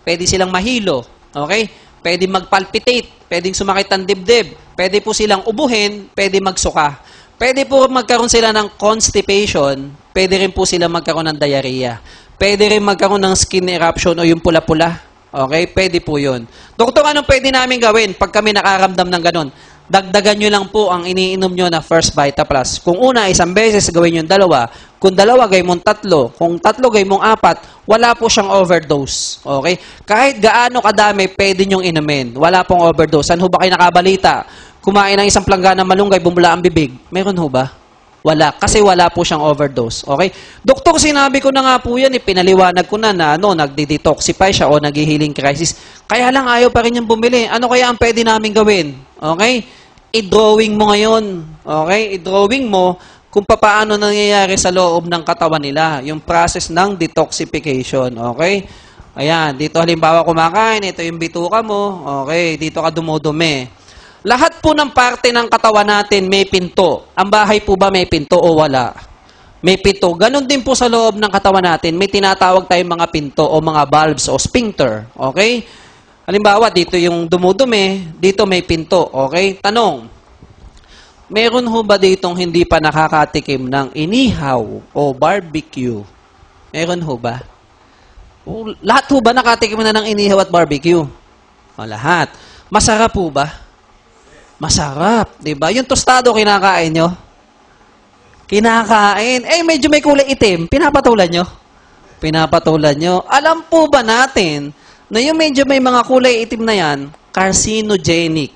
Pwede silang mahilo. Okay? Pwede magpalpitate. Pwedeng sumakit ang dibdib. Pwede po silang ubuhin. Pwede magsuka. Pwede po magkaroon sila ng constipation. Pwede rin po sila magkaroon ng diarrhea. Pwede rin magkaroon ng skin eruption o yung pula-pula. Okay? Pwede po yun. Doktor, anong pwede namin gawin pag kami nakaramdam ng ganun? Dagdagan nyo lang po ang iniinom nyo na First Vita Plus. Kung una, 1 beses, gawin yung 2. Kung 2, gawin mong 3. Kung 3, gawin mong 4. Wala po siyang overdose. Okay? Kahit gaano kadami, pwede nyong inumin. Wala pong overdose. Saan ho ba kayo nakabalita? Kumain ng 1 planggana malunggay, bumula ang bibig. Meron ho ba? Wala. Kasi wala po siyang overdose. Okay? Doktor, sinabi ko na nga po yan. Pinaliwanag ko na nagdi-detoxify siya o nag-healing crisis. Kaya lang ayaw pa rin yung bumili. Ano kaya ang pwede namin gawin? Okay? I-drawing mo ngayon. Okay? I-drawing mo kung paano nangyayari sa loob ng katawan nila. Yung process ng detoxification. Okay? Ayan. Dito halimbawa kumakain. Ito yung bituka mo. Okay? Dito ka dumudumi. Lahat po ng parte ng katawan natin may pinto. Ang bahay po ba may pinto o wala? May pinto. Ganon din po sa loob ng katawan natin. May tinatawag tayong mga pinto o mga valves o sphincter. Okay? Halimbawa, dito yung dumudumi, dito may pinto. Okay? Tanong, meron ho ba ditong hindi pa nakakatikim ng inihaw o barbecue? Meron ho ba? O, lahat ho ba nakatikim na ng inihaw at barbecue? O, lahat. Masarap po ba? Masarap, di ba? Yung tostado kinakain nyo? Kinakain. Medyo may kulay itim. Pinapatulan nyo? Pinapatulan nyo. Alam po ba natin na yung medyo may mga kulay itim na yan, carcinogenic.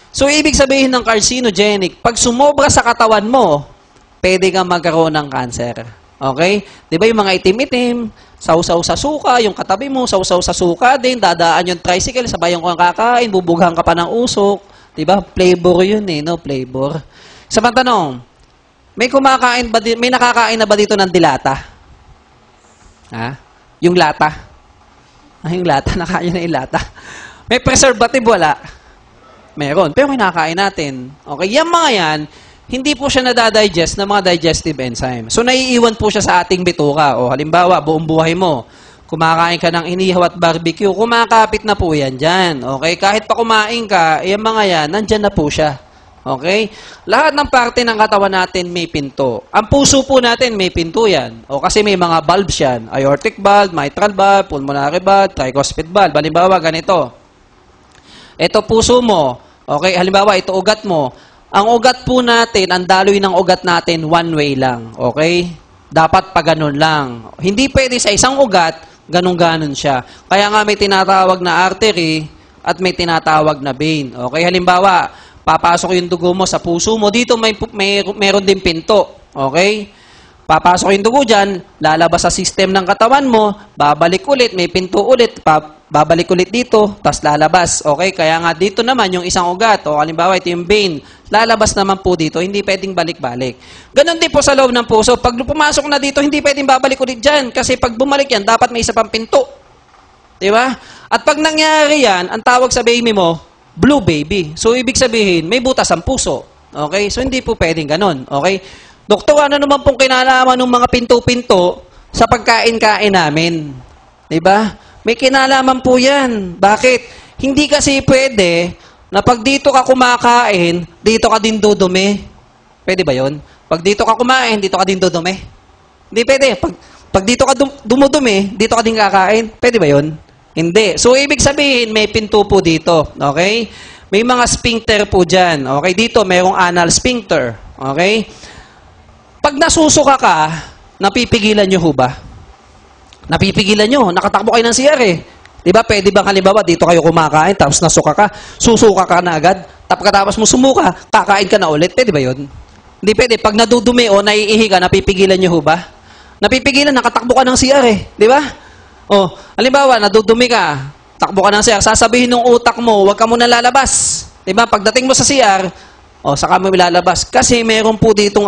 So, ibig sabihin ng carcinogenic, pag sumobra sa katawan mo, pwede kang magkaroon ng cancer. Okay? Di ba yung mga itim-itim, sausaw sa suka, yung katabi mo, sausaw sa suka din, dadaan yung tricycle, sabayan ko ang kakain, bubughan ka pa ng usok. Diba? Flavor yun no? Flavor. Sa tanong, may nakakain na ba dito ng dilata? Ha? Yung lata? Yung lata, nakain na yung lata. May preservative, wala? Meron. Pero kinakain natin. Okay? Yung mga yan, hindi po siya nadadigest ng mga digestive enzyme. So, naiiwan po siya sa ating bituka. O, halimbawa, buong buhay mo, kumakain ka ng inihaw at barbecue, kumakapit na po yan dyan. Okay? Kahit pa kumain ka, yung mga yan, nandyan na po siya. Okay? Lahat ng parte ng katawan natin may pinto. Ang puso po natin may pinto yan. O kasi may mga valves yan. Aortic valve, mitral valve, pulmonary valve, tricuspid valve. Halimbawa, ganito. Ito puso mo. Okay? Halimbawa, ito ugat mo. Ang ugat po natin, ang daloy ng ugat natin, one way lang. Okay? Dapat pa ganun lang. Hindi pwede sa isang ugat, ganun-ganon siya. Kaya nga may tinatawag na artery at may tinatawag na vein. Okay? Halimbawa, papasok yung dugo mo sa puso mo. Dito meron din pinto. Okay? Papasok yung dugo dyan, lalabas sa system ng katawan mo, babalik ulit, may pinto ulit, babalik ulit dito, tapos lalabas. Okay? Kaya nga dito naman yung isang ugat, o halimbawa ito yung vein, lalabas naman po dito, hindi pwedeng balik-balik. Ganon din po sa loob ng puso. Pag pumasok na dito, hindi pwedeng babalik ulit dyan, kasi pag bumalik yan, dapat may isa pang pinto. Diba? At pag nangyari yan, ang tawag sa baby mo, blue baby. So, ibig sabihin, may butas ang puso. Okay? So, hindi po pwedeng ganon. Okay? Doktor, ano naman pong kinalaman ng mga pinto-pinto sa pagkain-kain namin? Diba? May kinalaman po yan. Bakit? Hindi kasi pwede na pag dito ka kumakain, dito ka din dudumi. Pwede ba yon? Pag dito ka kumain, dito ka din dudumi. Hindi pwede. Pag dito ka dumudumi, dito ka din kakain. Pwede ba yon? Hindi. So, ibig sabihin, may pinto po dito. Okay? May mga sphincter po dyan. Okay? Dito, mayroong anal sphincter. Okay? Pag nasusuka ka, napipigilan nyo ho ba? Napipigilan nyo. Nakatakbo kayo ng CR eh. Diba? Pwede bang halimbawa, dito kayo kumakain, tapos nasuka ka, susuka ka na agad, tapos mo sumuka, kakain ka na ulit. Pwede ba yun? Hindi pwede. Pag nadudumi o naiihi ka, napipigilan nyo ho ba? Napipigilan, nakatakbo ka ng CR eh. Diba? O, halimbawa, nadudumi ka, takbo ka ng CR, sasabihin ng utak mo, huwag ka muna lalabas. Diba? Pagdating mo sa CR, saka mo ilalabas. Kasi meron po ditong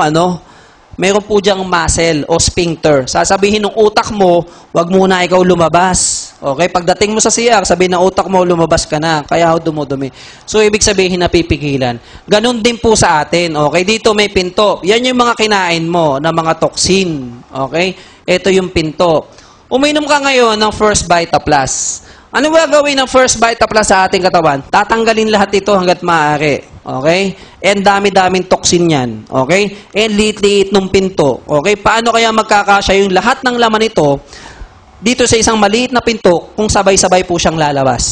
meron po diyang muscle o sphincter. Sasabihin ng utak mo, wag muna ikaw lumabas. Okay? Pagdating mo sa CR, sabihin ng utak mo, lumabas ka na. Kaya dumudumi. So, ibig sabihin, napipigilan. Ganon din po sa atin. Okay? Dito may pinto. Yan yung mga kinain mo na mga toxin. Okay? Ito yung pinto. Uminom ka ngayon ng First Vita Plus. Ano ba gawin ng First Vita Plus sa ating katawan? Tatanggalin lahat ito hanggat maaari. Okay? And dami-daming toxin yan. Okay? And liit-liit ng pinto. Okay? Paano kaya magkakasya yung lahat ng laman ito dito sa isang maliit na pinto kung sabay-sabay po siyang lalabas?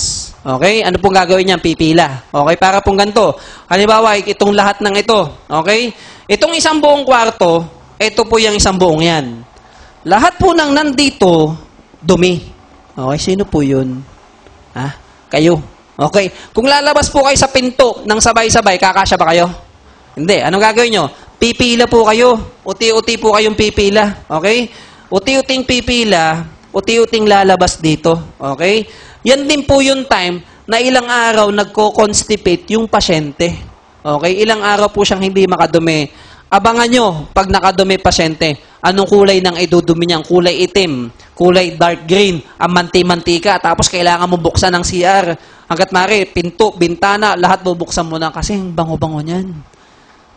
Okay? Ano pong gagawin niyan? Pipila. Okay? Para pong ganito. Halimbawa, itong lahat ng ito. Okay? Itong isang buong kwarto, ito po yung isang buong yan. Lahat po ng nandito, dumi. Okay? Sino po yun? Ha? Kayo. Okay. Kung lalabas po kayo sa pinto ng sabay-sabay, kakasya ba kayo? Hindi. Anong gagawin nyo? Pipila po kayo. Uti-uti po kayong pipila. Okay? Uti-uting pipila, uti-uting lalabas dito. Okay? Yan din po yung time na ilang araw nagko-constipate yung pasyente. Okay? Ilang araw po siyang hindi makadumi. Abangan nyo, pag nakadumi pasyente, anong kulay ng idudumi niya? Kulay itim, kulay dark green, ang manti-mantika, tapos kailangan mo buksan ng CR. Hanggat mari, pinto, bintana, lahat bubuksan mo na kasi bango-bango niyan.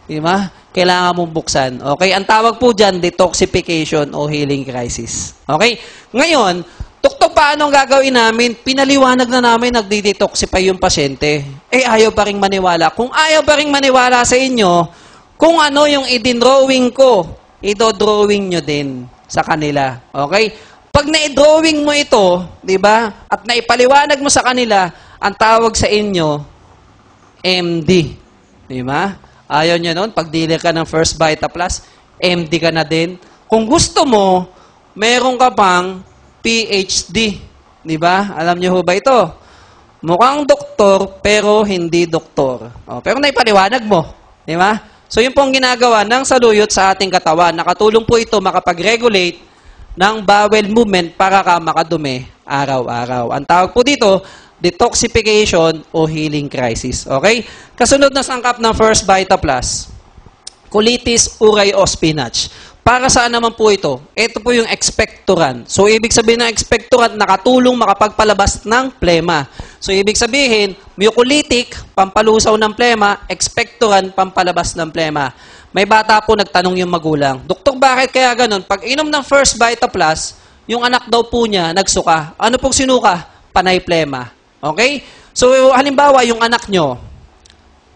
Di ba? Kailangan mong buksan. Okay? Ang tawag po dyan, detoxification o healing crisis. Okay? Ngayon, tuktok paano ang gagawin namin? Pinaliwanag na namin, nagdi-detoxify yung pasyente. Ayaw pa rin maniwala. Kung ayaw pa rin maniwala sa inyo, kung ano yung idin-drawing ko, idodrawing nyo din sa kanila. Okay? Pag na-drawing mo ito, di ba? At naipaliwanag mo sa kanila, ang tawag sa inyo, MD. Di ba? Ayaw nyo nun, pag dealer ka ng First Vita Plus, MD ka na din. Kung gusto mo, meron ka pang PhD. Di ba? Alam nyo ho ba ito? Mukhang doktor, pero hindi doktor. Pero naipaliwanag mo. Di ba? So, yun pong ginagawa ng saluyot sa ating katawan. Nakatulong po ito makapag-regulate ng bowel movement para ka makadumi araw-araw. Ang tawag po dito, detoxification o healing crisis. Okay? Kasunod na sangkap ng First Vita Plus, colitis urei o spinach. Para saan naman po ito? Ito po yung expectorant. So, ibig sabihin ng expectorant, nakatulong makapagpalabas ng plema. So, ibig sabihin, Mucolytic, pampalusaw ng plema. Expectorant, pampalabas ng plema. May bata po nagtanong yung magulang, Doktor, bakit kaya ganun? Pag inom ng First Vita Plus, yung anak daw po niya nagsuka. Ano pong sinuka? Panay plema. Okay? So, halimbawa, yung anak nyo,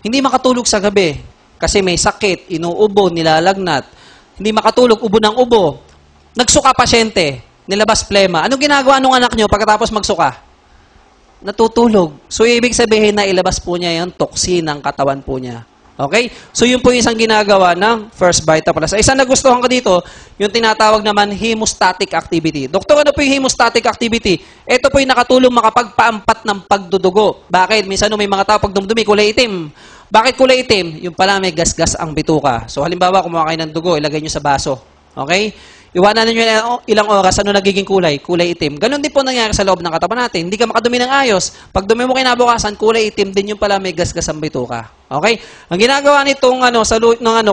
hindi makatulog sa gabi kasi may sakit, inuubo, nilalagnat. Hindi makatulog, ubo ng ubo. Nagsuka pasyente, nilabas plema. Ano ginagawa ng anak nyo pagkatapos magsuka? Natutulog. So, ibig sabihin na ilabas po niya yung toxin ng katawan po niya. Okay? So, yun po yung isang ginagawa ng First Vita Plus. Isang nagustuhan ko dito, yung tinatawag naman hemostatic activity. Doktor, ano po yung hemostatic activity? Ito po yung nakatulong makapagpaampat ng pagdudugo. Bakit? Minsan may mga tao pag dumdumi, kulay itim. Bakit kulay itim? Yung pala may gasgas ang bituka. So, halimbawa, kumuha kayo ng dugo, ilagay nyo sa baso. Okay? Iwanan ninyo ilang oras, ano nagiging kulay? Kulay itim. Ganon din po nangyari sa loob ng katawan natin. Hindi ka makadumi ng ayos. Pag dumi mo kinabukasan, kulay itim din yung pala may gasgas ang bituka. Okay? Ang ginagawa nitong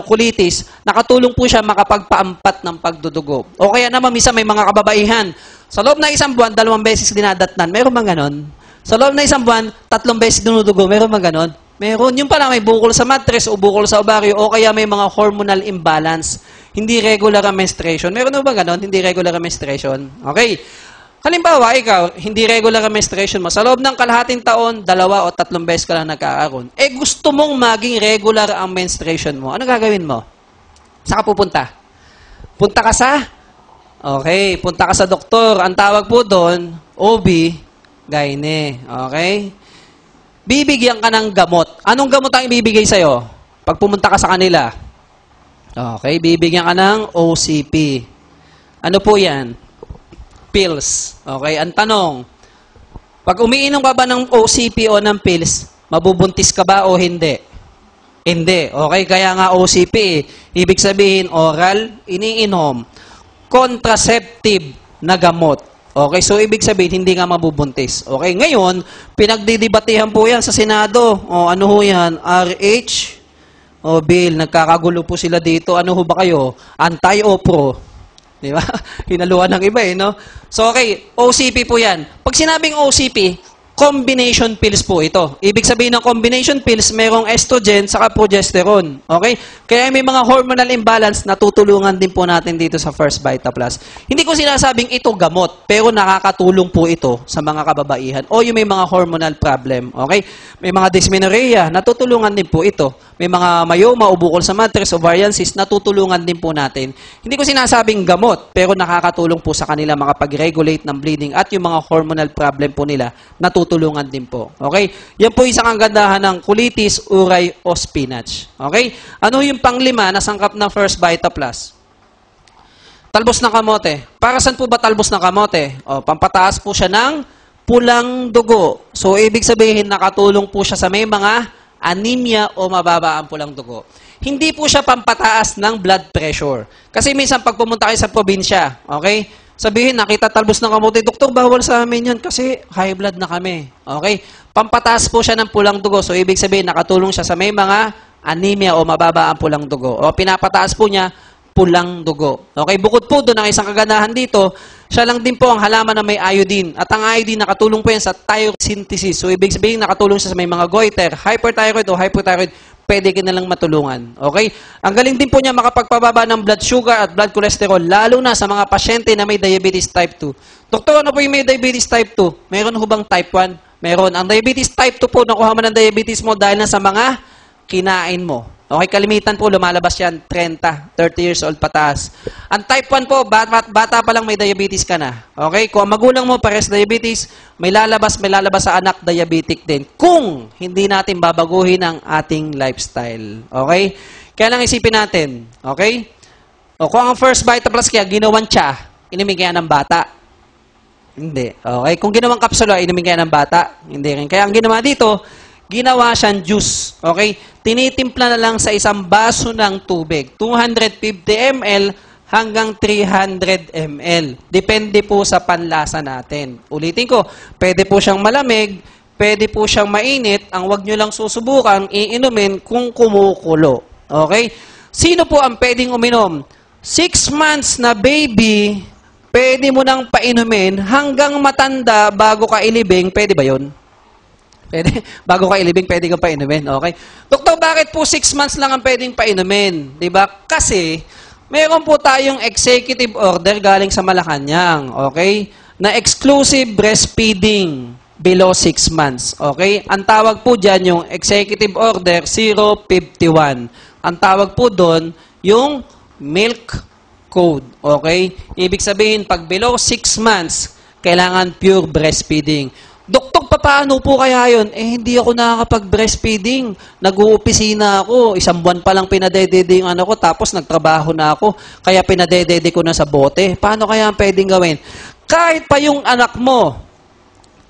colitis, nakatulong po siya makapagpaampat ng pagdudugo. O kaya naman, minsan may mga kababaihan. Sa loob ng isang buwan, 2 beses dinadatnan. Meron bang ganon? Sa loob ng isang buwan, 3 beses dinudugo. Meron bang ganon? Meron. Yung pala may bukol sa mattress o bukol sa ovaryo o kaya may mga hormonal imbalance. Hindi regular ang menstruation. Meron ba ganon? Hindi regular ang menstruation. Okay. Halimbawa, ikaw, hindi regular ang menstruation mo. Sa loob ng kalahating taon, 2 o 3 beses ka lang nagkakaroon. Gusto mong maging regular ang menstruation mo. Ano gagawin mo? Saan ka pupunta? Punta ka sa? Okay. Punta ka sa doktor. Ang tawag po doon, OB, gyne. Okay? Bibigyan ka ng gamot. Anong gamot ang ibibigay sa'yo? Pag pumunta ka sa kanila. Okay, bibigyan ka ng OCP. Ano po yan? Pills. Okay, ang tanong, pag umiinom ka ba ng OCP o ng pills, mabubuntis ka ba o hindi? Hindi. Okay, kaya nga OCP. Ibig sabihin, oral, iniinom. Contraceptive na gamot. Okay, so ibig sabihin, hindi nga mabubuntis. Okay, ngayon, pinagdidebatehan po yan sa Senado. O ano ho yan? RH? O bill, nagkakagulo po sila dito. Ano ho ba kayo? Anti o pro? Di ba? Hinaluan ng iba no? So okay, OCP po yan. Pag sinabing OCP, combination pills po ito. Ibig sabihin ng combination pills, merong estrogen saka progesterone. Okay? Kaya may mga hormonal imbalance na tutulungan din po natin dito sa First Vita Plus. Hindi ko sinasabing ito gamot, pero nakakatulong po ito sa mga kababaihan o yung may mga hormonal problem. Okay? May mga dysmenorrhea, natutulungan din po ito. May mga myoma o bukol sa mattress, ovarian cyst, natutulungan din po natin. Hindi ko sinasabing gamot, pero nakakatulong po sa kanila makapag-regulate ng bleeding at yung mga hormonal problem po nila, natutulungan din po. Okay? Yan po isang kagandahan ng colitis, uray, o spinach. Okay? Ano yung panglima na sangkap ng First Vita Plus? Talbos ng kamote. Para saan po ba talbos ng kamote? O, pampataas po siya ng pulang dugo. So, ibig sabihin, nakatulong po siya sa may mga anemia o mababa ang pulang dugo. Hindi po siya pampataas ng blood pressure. Kasi minsan pag pumunta kayo sa probinsya, okay? Sabihin, nakita talbos ng kamote, Doktor, bawal sa amin yan kasi high blood na kami. Okay? Pampataas po siya ng pulang dugo. So, ibig sabihin, nakatulong siya sa may mga anemia o mababa ang pulang dugo. O pinapataas po niya, pulang dugo. Okay? Bukod po doon, ang isang kagandahan dito, siya lang din po ang halaman na may iodine. At ang iodine, nakatulong po yan sa thyroid synthesis. So, ibig sabihin, nakatulong siya sa may mga goiter, hyperthyroid o hypothyroid, pwede ka nalang matulungan. Okay? Ang galing din po niya makapagpababa ng blood sugar at blood cholesterol, lalo na sa mga pasyente na may diabetes type 2. Doktor, ano po yung may diabetes type 2? Meron ho bang type 1? Meron. Ang diabetes type 2 po, nakuha mo ng diabetes mo dahil na sa mga kinain mo. Okay, kalimitan po, lumalabas yan 30 years old pataas. Ang type 1 po, bata pa lang may diabetes ka na. Okay, kung ang magulang mo pares diabetes, may lalabas sa anak diabetic din. Kung hindi natin babaguhin ang ating lifestyle. Okay? Kaya lang isipin natin. Okay? O kung ang First Vita Plus kaya ginawan siya, inimig kaya ng bata. Hindi. Okay? Kung ginawang kapsula, inimig kaya ng bata. Hindi rin. Kaya ang ginawa dito, ginawa siyang juice. Okay? Tinitimpla na lang sa isang baso ng tubig. 250 ml hanggang 300 ml. Depende po sa panlasa natin. Ulitin ko, pwede po siyang malamig, pwede po siyang mainit. Ang wag nyo lang susubukan, iinumin kung kumukulo. Okay? Sino po ang pwedeng uminom? 6 months na baby, pwede mo nang painumin hanggang matanda bago ka ilibing. Pwede ba yun? Pwede, bago ka ilibing, pwede kang painumin. Okay? Doktor, bakit po 6 months lang ang pwedeng painumin? Diba? Kasi, meron po tayong executive order galing sa Malacanang. Okay? Na exclusive breastfeeding below 6 months. Okay? Ang tawag po dyan yung Executive Order 051. Ang tawag po doon yung Milk Code. Okay? Ibig sabihin, pag below 6 months, kailangan pure breastfeeding. Doktor, paano po kaya yun? Hindi ako nakakapag-breastfeeding. Nag-uupisina ako. 1 buwan pa lang pinadedede yung ano ko, tapos nagtrabaho na ako. Kaya pinadedede ko na sa bote. Paano kaya ang pwedeng gawin? Kahit pa yung anak mo,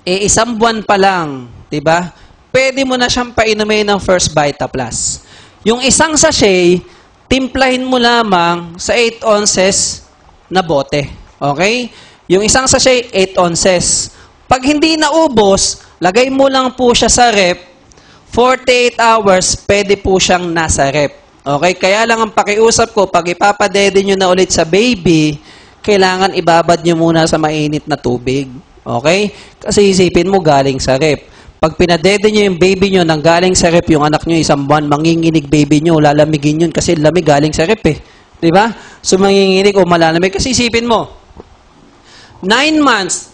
1 buwan pa lang, di ba? Pwede mo na siyang painumin ng First Vita Plus. Yung isang sachet, timplahin mo lamang sa 8 ounces na bote. Okay? Yung isang sachet, 8 ounces. Pag hindi naubos, lagay mo lang po siya sa rep, 48 hours, pwede po siyang nasa rep. Okay? Kaya lang ang pakiusap ko, pag ipapadede nyo na ulit sa baby, kailangan ibabad nyo muna sa mainit na tubig. Okay? Kasi isipin mo galing sa rep. Pag pinadede nyo yung baby nyo nang galing sa rep, yung anak nyo 1 buwan, manginginig baby nyo, lalamigin yun kasi lamig galing sa rep eh. Diba? So manginginig o malalamig. Kasi isipin mo, 9 months,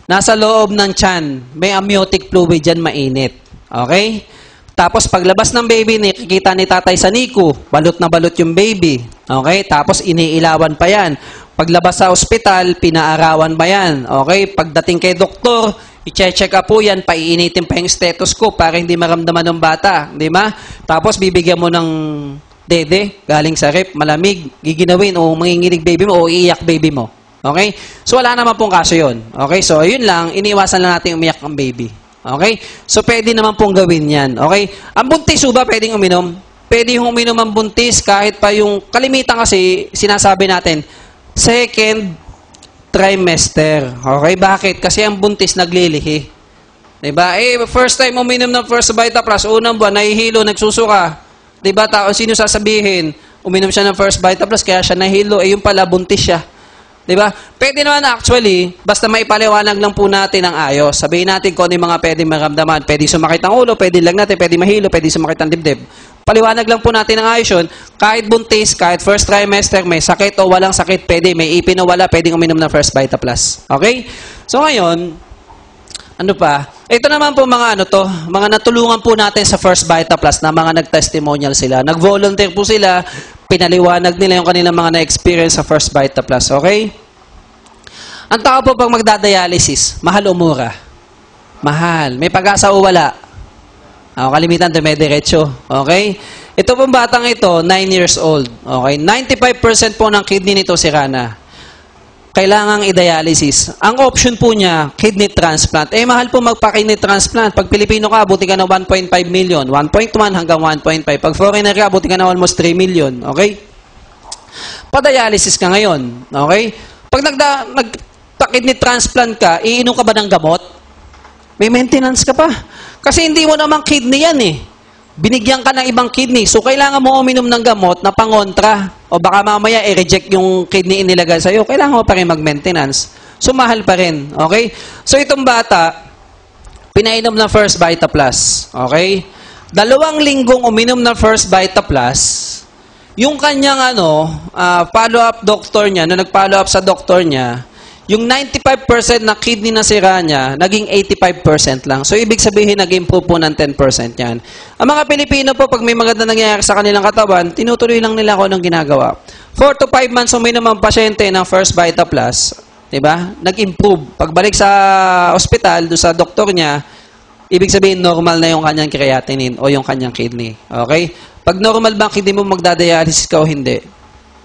nasa loob ng tiyan, may amniotic fluid dyan mainit. Okay? Tapos paglabas ng baby, nakikita ni tatay sa NICU, balot na balot yung baby. Okay? Tapos iniilawan pa yan. Paglabas sa ospital, pinaarawan ba yan? Okay? Pagdating kay doktor, i-check up po yan, paiinitin pa yung stethoscope para hindi maramdaman ng bata. Di ba? Tapos bibigyan mo ng dede, galing sa rep, malamig, giginawin o manginginig baby mo o iiyak baby mo. Okay? So, wala naman pong kaso yun. Okay? So, yun lang, iniiwasan lang natin umiyak ang baby. Okay? So, pwede naman pong gawin yan. Okay? Ang buntis ba pwedeng uminom? Pwede yung uminom ang buntis kahit pa yung kalimitan kasi sinasabi natin, second trimester. Okay? Bakit? Kasi ang buntis naglilihi. Diba? First time uminom ng First Vita Plus, unang buwan, nahihilo, nagsusuka. Diba? Sino sasabihin? Uminom siya ng First Vita Plus, kaya siya nahihilo. Yung pala, buntis siya. Diba? Pwede naman actually, basta maipaliwanag lang po natin ang ayos. Sabihin natin kung ano yung mga pwede maramdaman. Pwede sumakit ang ulo, pwede lang natin, pwede mahilo, pwede sumakit ang dibdib. Paliwanag lang po natin ang ayos yun. Kahit buntis, kahit first trimester, may sakit o walang sakit, pwede. May ipin o wala, pwedeng uminom ng First Vita Plus. Okay? So ngayon, ano pa? Ito naman po mga mga natulungan po natin sa First Vita Plus na mga nag-testimonial sila. Nag-volunteer po sila, pinaliwanag nila yung kanilang mga na-experience sa First Vita Plus. Okay? Ang tao po pag magdadialysis, mahal o mura? Mahal. May pag-asa o wala? Kalimitan, dumediretso. Okay? Ito pong batang ito, 9 years old. Okay? 95% po ng kidney nito sira na. Kailangang i-dialysis. Ang option po niya, kidney transplant. Mahal po magpa-kidney transplant. Pag Pilipino ka, abuti ka na 1.5 million. 1.1 hanggang 1.5. Pag foreigner ka, abuti ka na almost 3 million. Okay? Pa-dialysis ka ngayon. Okay? Pag nagpa-kidney transplant ka, iinom ka ba ng gamot? May maintenance ka pa. Kasi hindi mo naman kidney yan eh. Binigyan ka ng ibang kidney. So, kailangan mo uminom ng gamot na pangontra. O baka mamaya i-reject yung kidney inilagay sa'yo. Kailangan mo pa rin mag-maintenance. So, mahal pa rin. Okay? So, itong bata, pinainom ng First Vita Plus. Okay? 2 linggong uminom ng First Vita Plus, yung kanyang follow-up doctor niya, nung nag-follow up sa doctor niya, yung 95% na kidney na sira niya, naging 85% lang. So, ibig sabihin, nag-improve po ng 10% yan. Ang mga Pilipino po, pag may maganda nangyayari sa kanilang katawan, tinutuloy lang nila kung anong ginagawa. 4 to 5 months uminom ang pasyente ng First Vita Plus, diba? Nag-improve. Pagbalik sa ospital, doon sa doktor niya, ibig sabihin, normal na yung kanyang creatinine o yung kanyang kidney. Okay? Pag normal ba ang kidney mo, magdadialysis ka o hindi?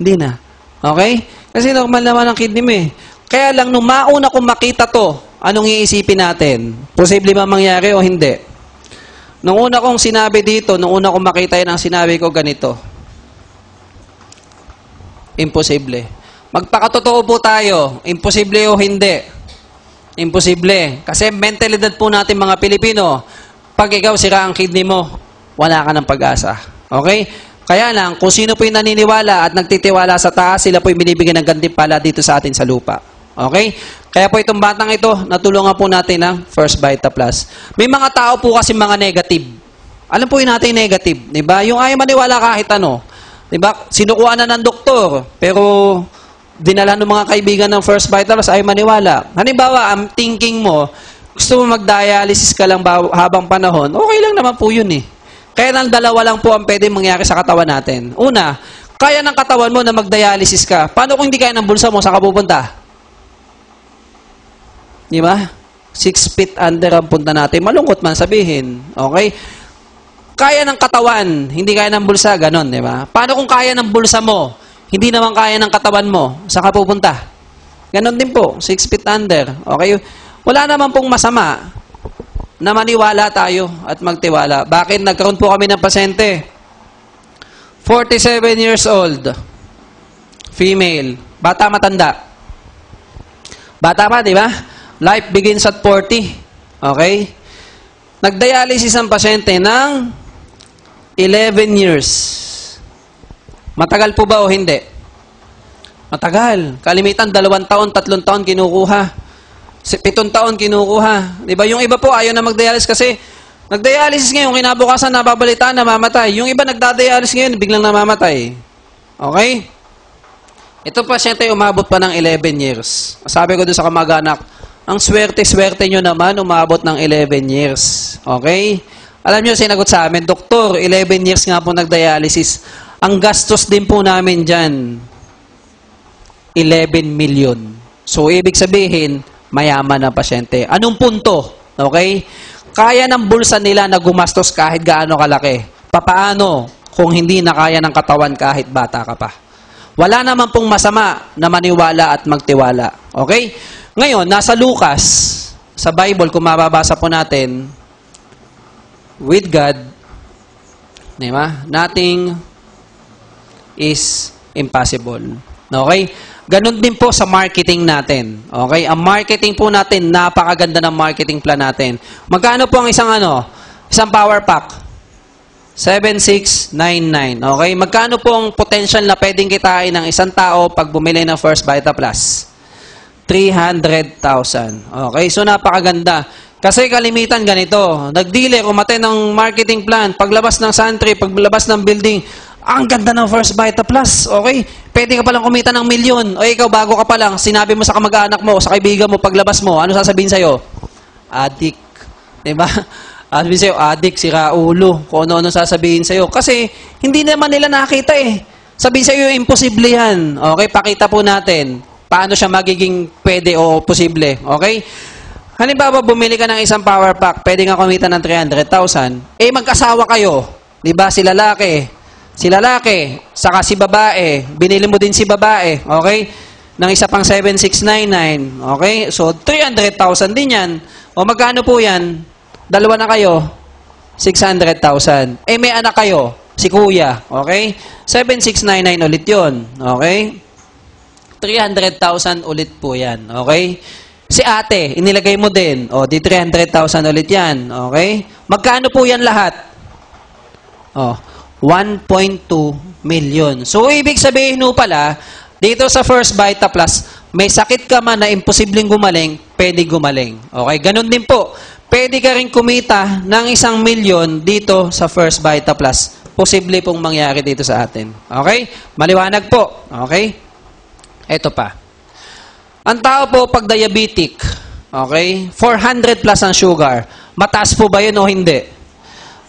Hindi na. Okay? Kasi normal naman ang kidney mo eh. Kaya lang, nung mauna kong makita to, anong iisipin natin? Posible ba mangyari o hindi? Nung una kong sinabi dito, nung una kong makita yan, ang sinabi ko ganito. Imposible. Magpakatotoo po tayo. Imposible o hindi? Imposible. Kasi mentalidad po natin mga Pilipino, pag ikaw sira ang kidney mo, wala ka ng pag-asa. Okay? Kaya lang, kung sino po yung naniniwala at nagtitiwala sa taas, sila po yung binibigyan ng gantimpala dito sa atin sa lupa. Okay? Kaya po itong batang ito, natulungan po natin ng First Vita Plus. May mga tao po kasi mga negative. Alam po yun natin negative, di ba? Yung ayaw maniwala kahit ano. Di ba? Sinukuha na ng doktor, pero dinala ng mga kaibigan ng First Vita Plus, ayaw maniwala. Halimbawa, ang thinking mo, gusto mo mag-dialysis ka lang habang panahon, okay lang naman po yun eh. Kaya ng dalawa lang po ang pwede mangyari sa katawan natin. Una, kaya ng katawan mo na mag-dialysis ka. Paano kung hindi kaya ng bulsa mo, saan ka pupunta? Di ba? 6 feet under ang punta natin. Malungkot man sabihin. Okay? Kaya ng katawan, hindi kaya ng bulsa, ganon, di ba? Paano kung kaya ng bulsa mo, hindi naman kaya ng katawan mo, saan ka pupunta? Ganon din po, 6 feet under. Okay? Wala naman pong masama na maniwala tayo at magtiwala. Bakit? Nagkaroon po kami ng pasyente. 47 years old. Female. Bata matanda. Bata pa, di ba? Life begins at 40. Okay? Nagdialysis ang pasyente ng 11 years. Matagal po ba o hindi? Matagal. Kalimitan, 2 taon, 3 taon kinukuha. 7 taon kinukuha. Diba? Yung iba po ayaw na magdialysis kasi nagdialysis ngayon, kinabukasan nababalitaan, namamatay. Yung iba nagdadialysis ngayon, biglang namamatay. Okay? Ito pasyente umabot pa ng 11 years. Sabi ko doon sa kamag-anak, ang swerte-swerte nyo naman, umabot ng 11 years. Okay? Alam nyo, sinagot sa amin, Doktor, 11 years nga po nagdialysis. Ang gastos din po namin dyan, 11 million. So, ibig sabihin, mayaman na pasyente. Anong punto? Okay? Kaya ng bulsa nila na gumastos kahit gaano kalaki. Papaano kung hindi na kaya ng katawan kahit bata ka pa? Wala naman pong masama na maniwala at magtiwala. Okay? Ngayon, nasa Lucas, sa Bible, kung mababasa po natin, with God, diba? Nothing is impossible. Okay? Ganon din po sa marketing natin. Okay? Ang marketing po natin, napakaganda ng marketing plan natin. Magkano po ang isang power pack? 7699. Okay? Magkano po ang potential na pwedeng kitain ng isang tao pag bumili ng First Vita Plus? 300,000. Okay? So, napakaganda. Kasi kalimitan ganito. Nag-dealer, umatay ng marketing plan, paglabas ng santry, paglabas ng building, ang ganda ng First Vita Plus. Okay? Pwede ka palang kumita ng milyon. O ikaw, bago ka pa lang, sinabi mo sa kamag-anak mo, sa kaibigan mo, paglabas mo, ano sasabihin sa'yo? Adik. Diba? Sabihin sa'yo, adik, sira ulo. Kung ano-ano sasabihin sa'yo. Kasi, hindi naman nila nakita eh. Sabihin sa'yo, imposible yan. Okay? Pakita po natin. Paano siya magiging pwede o posible. Okay? Halimbawa, bumili ka ng isang power pack, pwede nga kumita ng 300,000. Eh, magkasawa kayo. Diba? Si lalaki, saka si babae. Binili mo din si babae. Okay? Ng isa pang 7699. Okay? So, 300,000 din yan. O magkano po yan? Dalawa na kayo. 600,000. Eh, may anak kayo. Si kuya. Okay? 7699 ulit yun. Okay? 300,000 ulit po yan. Okay? Si ate, inilagay mo din. O, di 300,000 ulit yan. Okay? Magkano po yan lahat? O, 1.2 million. So, ibig sabihin mo pala, dito sa First Vita Plus, may sakit ka man na imposibleng gumaling, pwede gumaling. Okay? Ganun din po. Pwede ka rin kumita ng 1 milyon dito sa First Vita Plus. Posible pong mangyari dito sa atin. Okay? Maliwanag po. Okay? Ito pa. Ang tao po pag diabetic, okay? 400 plus ang sugar. Mataas po ba yun o hindi?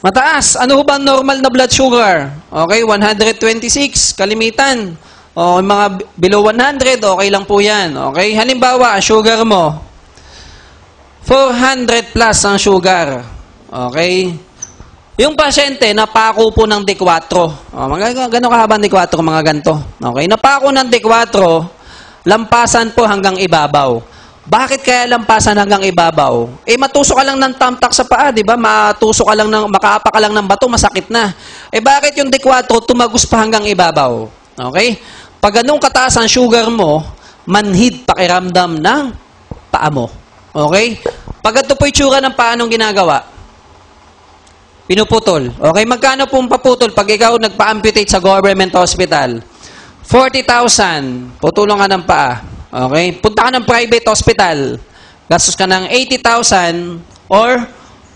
Mataas. Ano ba normal na blood sugar? Okay, 126, kalimitan. O mga below 100, okay lang po yan. Okay? Halimbawa, ang sugar mo, 400 plus ang sugar. Okay? Yung pasyente, napako po ng D4. Gano'n kahabang D4, mga ganito. Okay? Napako ng D4, lampasan po hanggang ibabaw. Bakit kaya lampasan hanggang ibabaw? Eh, matusok ka lang ng tamtak sa paa, di ba? Makaapa ka lang ng bato, masakit na. Eh, bakit yung D4 tumagos pa hanggang ibabaw? Okay? Pag ganun kataas ang sugar mo, manhid pakiramdam ng paa mo. Okay? Pag ito po itsura ng paanong ginagawa? Pinuputol. Okay, magkano pong paputol pag ikaw nagpa-amputate sa government hospital? 40,000. Putulong ka ng paa. Okay? Punta ka ng private hospital. Gastos ka ng 80,000 or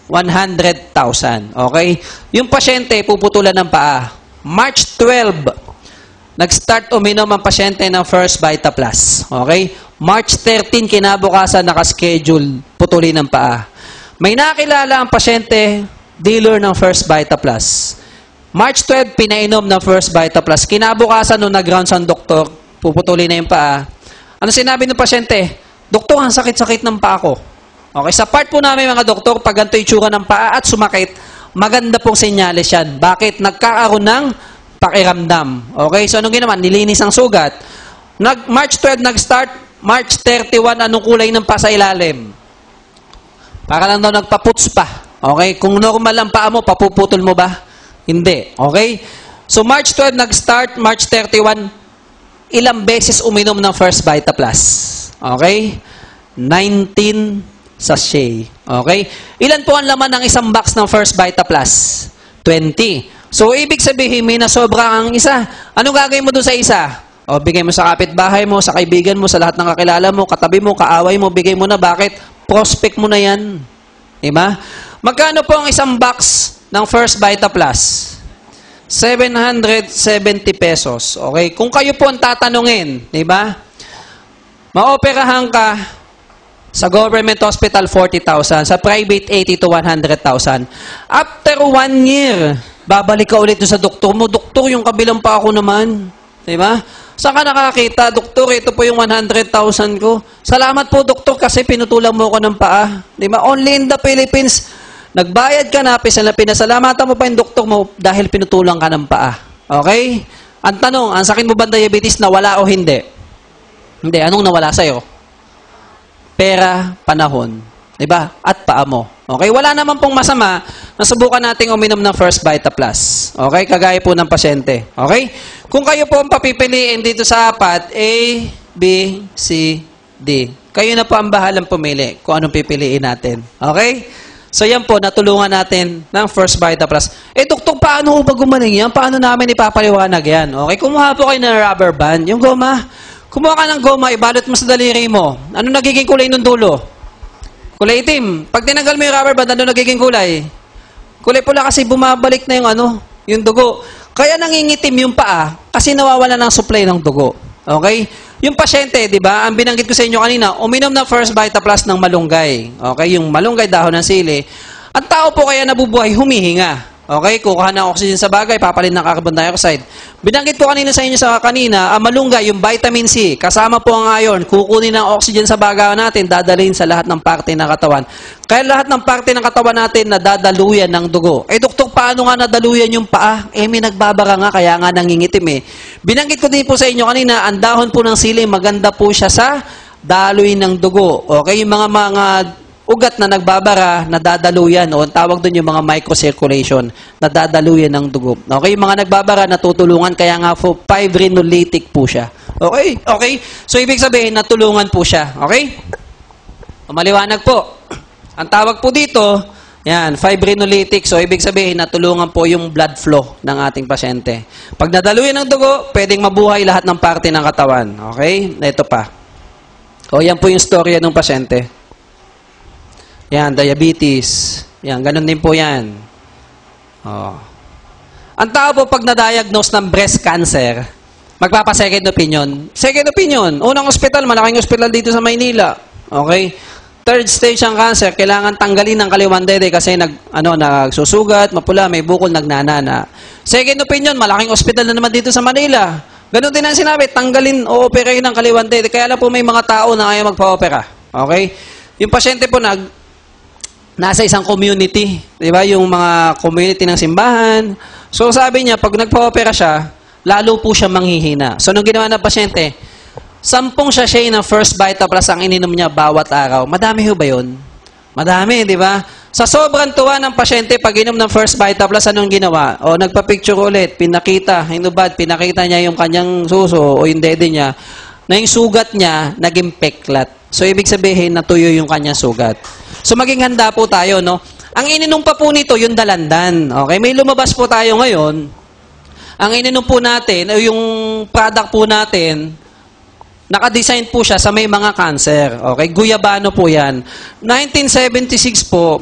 100,000. Okay? Yung pasyente, puputulan ng paa. March 12, nag-start uminom ang pasyente ng First Vita Plus. Okay? March 13, kinabukasan, nakaschedule, putulin ng paa. May nakilala ang pasyente, dealer ng First Vita Plus. March 12, pinainom ng First Vita Plus. Kinabukasan, nung nag-rounds ang doktor, puputulin na yung paa. Ano sinabi ng pasyente? Doktor, ang sakit-sakit ng paa ko. Okay, sa part po namin mga doktor, pag ganito itsura ng paa at sumakit, maganda pong senyales yan. Bakit? Nagkakaroon ng pakiramdam. Okay, so anong ginawa? Nilinis ang sugat. March 12 nag-start, March 31, anong kulay ng paa sa ilalim? Para lang daw nagpaputs pa. Okay, kung normal ang paa mo, papuputol mo ba? Hindi. Okay, so March 12 nag-start, March 31, ilang beses uminom ng First Vita Plus? Okay, 19 sachet. Okay? Ilan po ang laman ng isang box ng First Vita Plus? 20. So, ibig sabihin, may nasobra ang isa. Ano gagawin mo doon sa isa? O, bigay mo sa kapitbahay mo, sa kaibigan mo, sa lahat ng kakilala mo, katabi mo, kaaway mo, bigay mo na. Bakit? Prospect mo na yan. Diba? Magkano po ang isang box ng First Vita Plus? 770 pesos. Okay? Kung kayo po ang tatanungin, diba? Maoperahan ka sa government hospital, 40,000. Sa private, 80 to 100,000. After 1 year, babalik ka ulit sa doktor mo. Doktor, yung kabilang pa ako naman. Diba? Saan ka nakakita? Doktor, ito po yung 100,000 ko. Salamat po, doktor, kasi pinutulang mo ko ng paa. Diba? Only in the Philippines, nagbayad ka na, pinasalamatan mo pa yung doktor mo dahil pinutulang ka ng paa. Okay? Ang tanong, ang sakit mo ba diabetes, nawala o hindi? Hindi. Anong nawala sa'yo? Pera, panahon, diba? At paa mo. Okay? Wala naman pong masama na subukan nating uminom ng First Vita Plus. Okay? Kagaya po ng pasyente. Okay? Kung kayo po ang papipiliin dito sa apat, A, B, C, D. Kayo na po ang bahalang pumili kung anong pipiliin natin. Okay? So yan po, natulungan natin ng First Vita Plus. Eh, doktor, paano ho ba gumaling yan? Paano namin ipapaliwanag yan? Okay? Kumuha po kayo ng rubber band. Yung goma, kumuha ka ng goma, ibalot mo sa daliri mo. Ano nagiging kulay ng dulo? Kulay itim. Pag tinanggal mo yung rubber band, ano nagiging kulay? Kulay pula kasi bumabalik na yung dugo. Kaya nangingitim yung paa kasi nawawala ng supply ng dugo. Okay? Yung pasyente, di ba, ang binanggit ko sa inyo kanina, uminom ng First Vita Plus ng malunggay. Okay? Yung malunggay, dahon ng sili. Ang tao po kaya nabubuhay, humihinga. Okay? Kukuha ng oxygen sa bagay, papalit ng carbon dioxide. Binanggit ko kanina sa inyo ang malunggay, yung vitamin C, kasama po ang iron, kukunin ng oxygen sa bagay natin, dadalhin sa lahat ng parte ng katawan. Kaya lahat ng parte ng katawan natin nadadaluyan ng dugo. Eh, doktor, paano nga nadaluyan yung paa? Eh, may nagbabara nga, kaya nga nangingitim eh. Binanggit ko din po sa inyo kanina, ang dahon po ng sili, maganda po siya sa daloy ng dugo. Okay? Yung mga ugat na nagbabara, nadadaluyan, o ang tawag doon yung mga microcirculation, nadadaluyan ng dugo. Okay, yung mga nagbabara, natutulungan, kaya nga po, 5-renolytic po siya. Okay, okay. So, ibig sabihin, natulungan po siya. Okay? Maliwanag po. Ang tawag po dito, yan, 5-renolytic. So, ibig sabihin, natulungan po yung blood flow ng ating pasyente. Pag nadaluyan ng dugo, pwedeng mabuhay lahat ng parte ng katawan. Okay? Ito pa. O, yan po yung storya ng pasyente. Yan, diabetes. Yan, ganun din po yan. Oh. Ang tao po pag na-diagnose ng breast cancer, magpapa-second opinion. Second opinion, unang ospital, malaking ospital dito sa Maynila. Okay? Third stage ang cancer, kailangan tanggalin ng kaliwang dede kasi nagsusugat, mapula, may bukol, nagnanana. Second opinion, malaking ospital na naman dito sa Manila. Ganun din ang sinabi, tanggalin o operahin ng kaliwang dede. Kaya lang po may mga tao na ayaw magpa-opera. Okay? Yung pasyente po nasa isang community, di ba? Yung mga community ng simbahan. So, sabi niya, pag nagpa-opera siya, lalo po siya manghihina. So, nung ginawa ng pasyente, 10 sachet ng First Vita Plus ang ininom niya bawat araw. Madami ho ba yun? Madami, di ba? Sa sobrang tuwa ng pasyente, pag inom ng First Vita Plus, anong ginawa? O, nagpa-picture ulit, pinakita, hinubad, pinakita niya yung kanyang suso o yung dede niya, na yung sugat niya, naging peklat. So, ibig sabihin, natuyo yung kanyang sugat. So, maging handa po tayo, no? Ang ininom pa po nito, yung dalandan. Okay? May lumabas po tayo ngayon. Ang ininom po natin, o yung product po natin, nakadesign po siya sa may mga cancer. Okay? Guyabano po yan. 1976 po,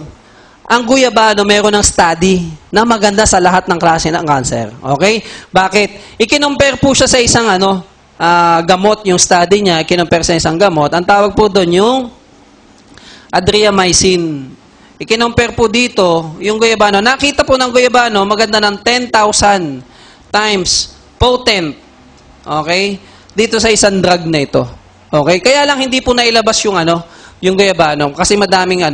ang guyabano meron ng study na maganda sa lahat ng klase ng cancer. Okay? Bakit? Ikinumpare po siya sa isang gamot, yung study niya, ikinumpare sa isang gamot. Ang tawag po doon yung adriamycin. Ikinumpare po dito yung guyabano. Nakita po ng guyabano, maganda ng 10,000 times potent. Okay? Dito sa isang drug na ito. Okay? Kaya lang hindi po nailabas yung guyabano kasi madaming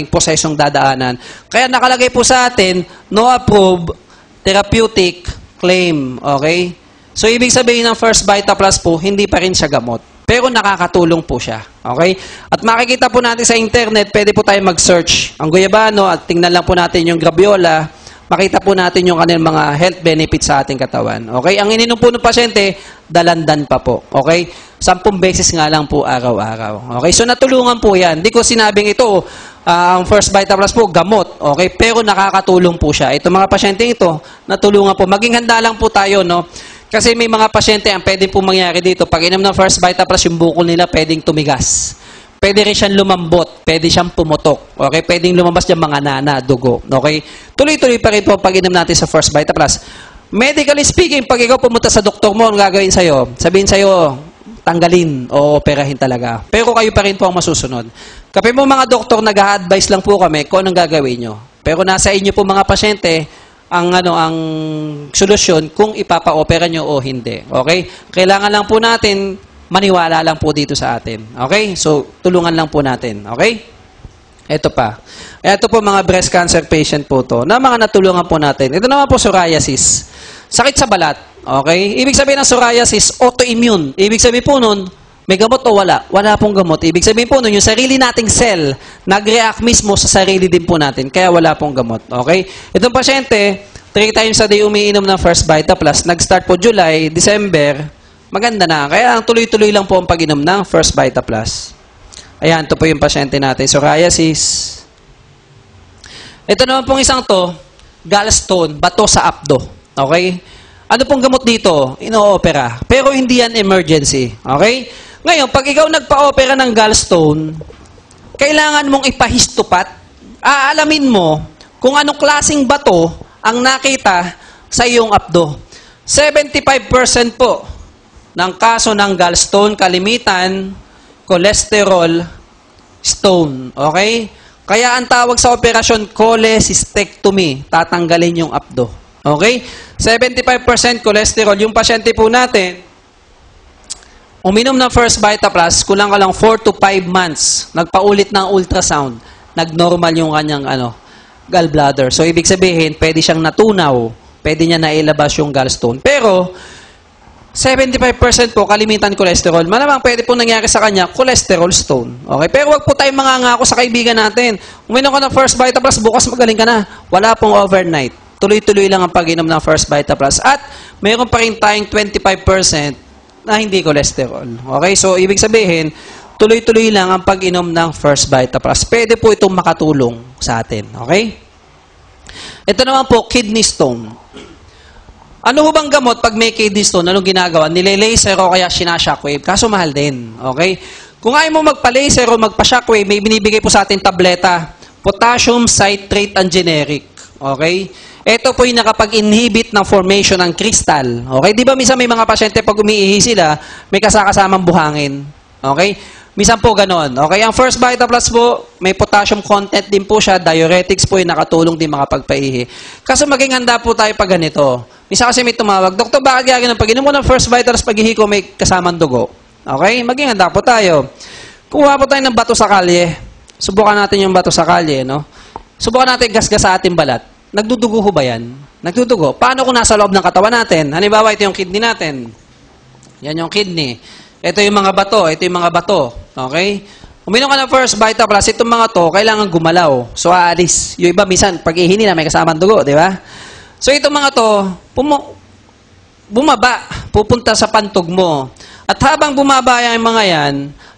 prosesong dadaanan. Kaya nakalagay po sa atin, no approved therapeutic claim. Okay? So, ibig sabihin ng First Vita Plus po, hindi pa rin siya gamot. Pero nakakatulong po siya. Okay? At makikita po natin sa internet, pwede po tayo mag-search ang guyabano at tingnan lang po natin yung graviola. Makita po natin yung kanilang mga health benefits sa ating katawan. Okay? Ang ininom po ng pasyente, dalandan pa po. Okay? 10 beses nga lang po araw-araw. Okay? So, natulungan po yan. Hindi ko sinabing ito, ang First Vita Plus po, gamot. Okay? Pero nakakatulong po siya. Ito mga pasyente ito, natulungan po. Maging handa lang po tayo, no? Kasi may mga pasyente, ang pwede po mangyari dito, pag inom ng First Vita Plus, yung bukol nila pwedeng tumigas. Pwede rin siyang lumambot, pwede siyang pumutok. Okay? Pwedeng lumabas dyan mga nana, dugo. Okay? Tuloy-tuloy pa rin po pag inom natin sa First Vita Plus. Medically speaking, pag ikaw pumunta sa doktor mo, ang gagawin sa'yo? Sabihin sa'yo, tanggalin o operahin talaga. Pero kayo pa rin po ang masusunod. Kapag mo mga doktor, nag-a-advise lang po kami kung anong gagawin nyo. Pero nasa inyo po mga pasyente, ang solusyon kung ipapa-opera nyo o hindi. Okay? Kailangan lang po natin maniwala lang po dito sa atin. Okay? So, tulungan lang po natin. Okay? Ito pa. Ito po mga breast cancer patient po to na mga natulungan po natin. Ito naman po psoriasis. Sakit sa balat. Okay? Ibig sabihin ng psoriasis, autoimmune. Ibig sabihin po nun, may gamot o wala? Wala pong gamot. Ibig sabihin po nun, yung sarili nating cell, nag-react mismo sa sarili din po natin. Kaya wala pong gamot. Okay? Itong pasyente, 3 times a day umiinom ng First Vita Plus. Nag-start po July, December, maganda na. Kaya ang tuloy-tuloy lang po ang pag-inom ng First Vita Plus. Ayan, ito po yung pasyente natin. Psoriasis. Ito naman pong isang to, gallstone, bato sa abdo. Okay? Ano pong gamot dito? Ino-opera. Pero hindi yan emergency. Okay? Ngayon, pag ikaw nagpa-opera ng gallstone, kailangan mong ipahistopat. Aalamin mo kung anong klaseng bato ang nakita sa iyong abdo. 75% po ng kaso ng gallstone, kalimitan, cholesterol, stone. Okay? Kaya ang tawag sa operasyon, cholecystectomy. Tatanggalin yung abdo. Okay? 75% cholesterol. Yung pasyente po natin, uminom ng First Vita Plus, kulang ka lang 4 to 5 months. Nagpaulit ng ultrasound. Nagnormal yung kanyang gallbladder. So, ibig sabihin, pwede siyang natunaw. Pwede niya nailabas yung gallstone. Pero, 75% po, kalimitan cholesterol. Malamang pwede po nangyari sa kanya, cholesterol stone. Okay? Pero wag po tayong mangangako sa kaibigan natin. Uminom ka ng First Vita Plus, bukas magaling ka na. Wala pong overnight. Tuloy-tuloy lang ang pag-inom ng First Vita Plus. At mayroon pa rin tayong 25% na hindi cholesterol. Okay? So, ibig sabihin, tuloy-tuloy lang ang pag-inom ng First Vita Plus. Pwede po itong makatulong sa atin. Okay? Ito naman po, kidney stone. Ano ho bang gamot pag may kidney stone? Anong ginagawa? Nile-laser o kaya sinashockwave? Kaso mahal din. Okay? Kung ayaw mo magpa-laser o magpa-shockwave, may binibigay po sa atin tableta. Potassium citrate and generic. Okay? Ito po yung nakapag-inhibit ng formation ng crystal. Okay? Di ba minsan may mga pasyente pag umiihi sila, may kasakasamang buhangin. Okay? Minsan po ganon. Okay? Ang First Vita Plus po, may potassium content din po siya. Diuretics po yung nakatulong din makapagpaihi. Kaso maging handa po tayo pag ganito. Minsan kasi may tumawag, Doktor, bakit gagawin ng pag-inom mo ng First Vita Plus pag-ihi ko may kasamang dugo? Okay? Maging handa po tayo. Kuha po tayo ng bato sa kalye. Subukan natin yung bato sa kalye, no? Subukan natin gasgas sa ating balat. Nagdudugo ho ba yan? Nagdudugo. Paano kung nasa loob ng katawan natin? Halimbawa, ito yung kidney natin. Yan yung kidney. Ito yung mga bato. Ito yung mga bato. Okay? Uminom ka ng First Vita Plus, itong mga to, kailangan gumalaw. So, aalis. Yung iba, minsan, pag ihini na, may kasamang dugo, di ba? So, itong mga to, bumaba, pupunta sa pantog mo. At habang bumaba yung mga